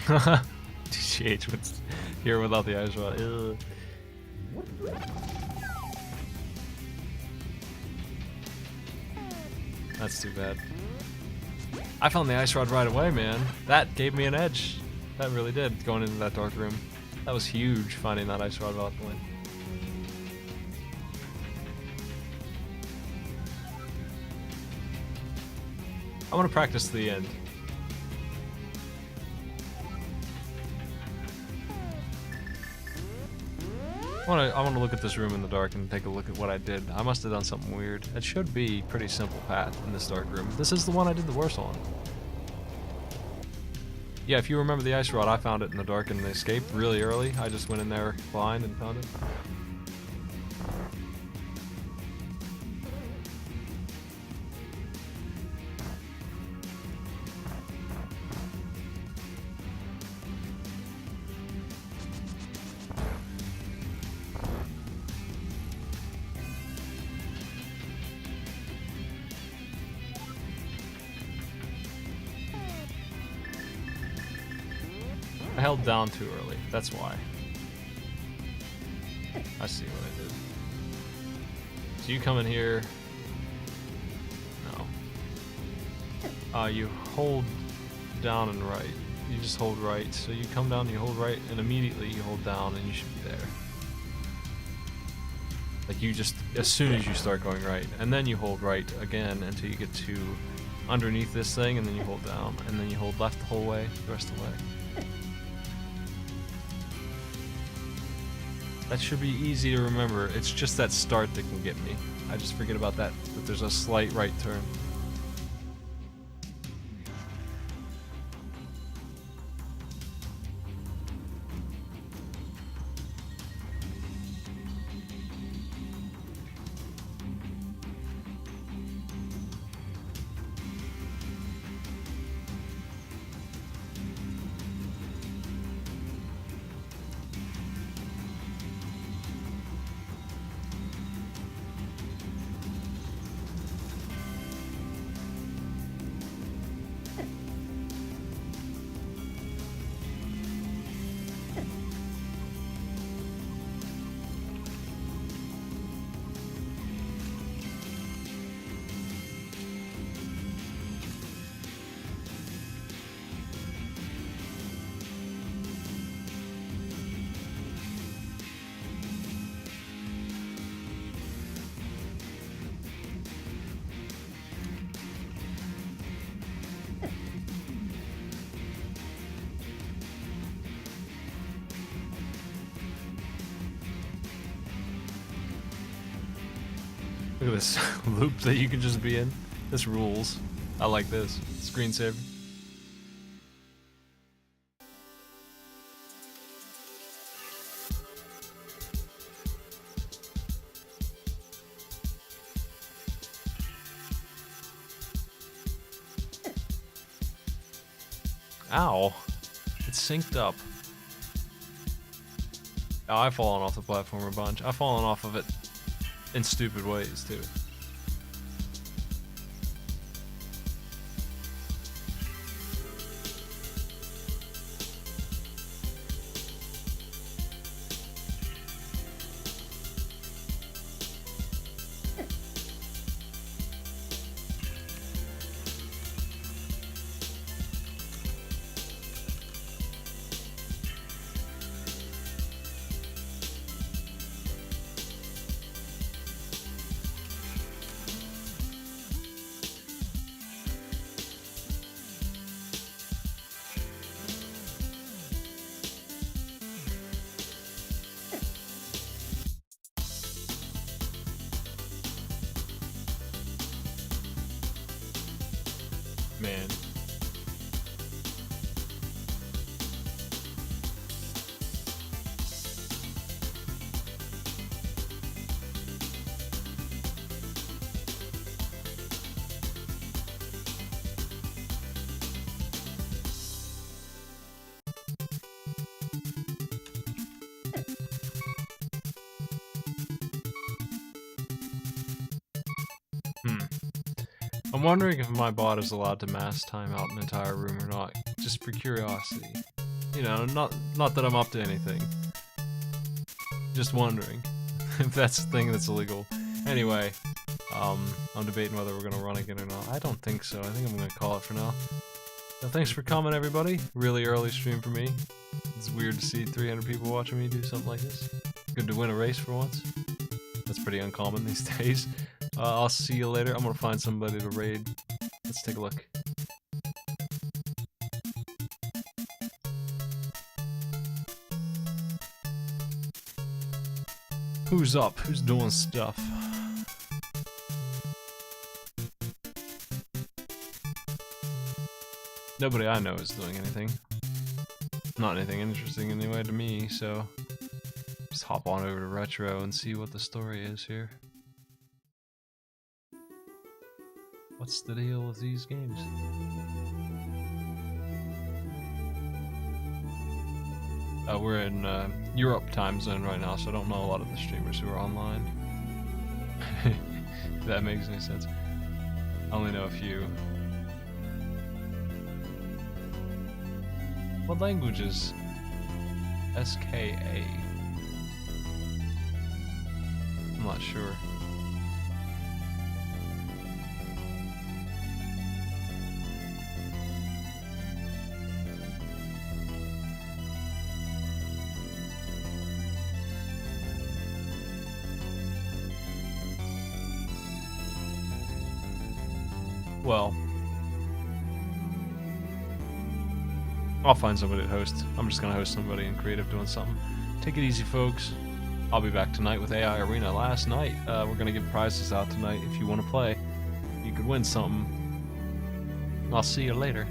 TCH was here without the ice rod. Ugh. That's too bad. I found the ice rod right away, man. That gave me an edge. That really did, going into that dark room. That was huge, finding that ice rod without the way. I want to practice the end. I want to look at this room in the dark and take a look at what I did. I must have done something weird. It should be pretty simple path in this dark room. This is the one I did the worst on. Yeah, if you remember the ice rod, I found it in the dark and escaped really early. I just went in there blind and found it. I held down too early, that's why. I see what I did. So you come in here. No. You hold down and right. You just hold right. So you come down, you hold right, and immediately you hold down and you should be there. Like you just, as soon as you start going right. And then you hold right again until you get to underneath this thing, and then you hold down. And then you hold left the whole way, the rest of the way. That should be easy to remember. It's just that start that can get me. I just forget about that there's a slight right turn. Look at this loop that you can just be in. This rules. I like this. Screensaver. Ow. It's synced up. Oh, I've fallen off the platform a bunch. I've fallen off of it in stupid ways, too. Man. I'm wondering if my bot is allowed to mass time out an entire room or not, just for curiosity. You know, not that I'm up to anything. Just wondering if that's the thing that's illegal. Anyway, I'm debating whether we're gonna run again or not. I don't think so. I think I'm gonna call it for now. So thanks for coming, everybody. Really early stream for me. It's weird to see 300 people watching me do something like this. Good to win a race for once. That's pretty uncommon these days. I'll see you later. I'm gonna find somebody to raid. Let's take a look. Who's up? Who's doing stuff? Nobody I know is doing anything. Not anything interesting anyway to me, so just hop on over to Retro and see what the story is here. What's the deal with these games? We're in Europe time zone right now, so I don't know a lot of the streamers who are online. If that makes any sense. I only know a few. What language is SKA? I'm not sure. Well, I'll find somebody to host. I'm just gonna host somebody in creative doing something. Take it easy, folks. I'll be back tonight with AI Arena. Last night, we're gonna give prizes out tonight. If you want to play, you could win something. I'll see you later.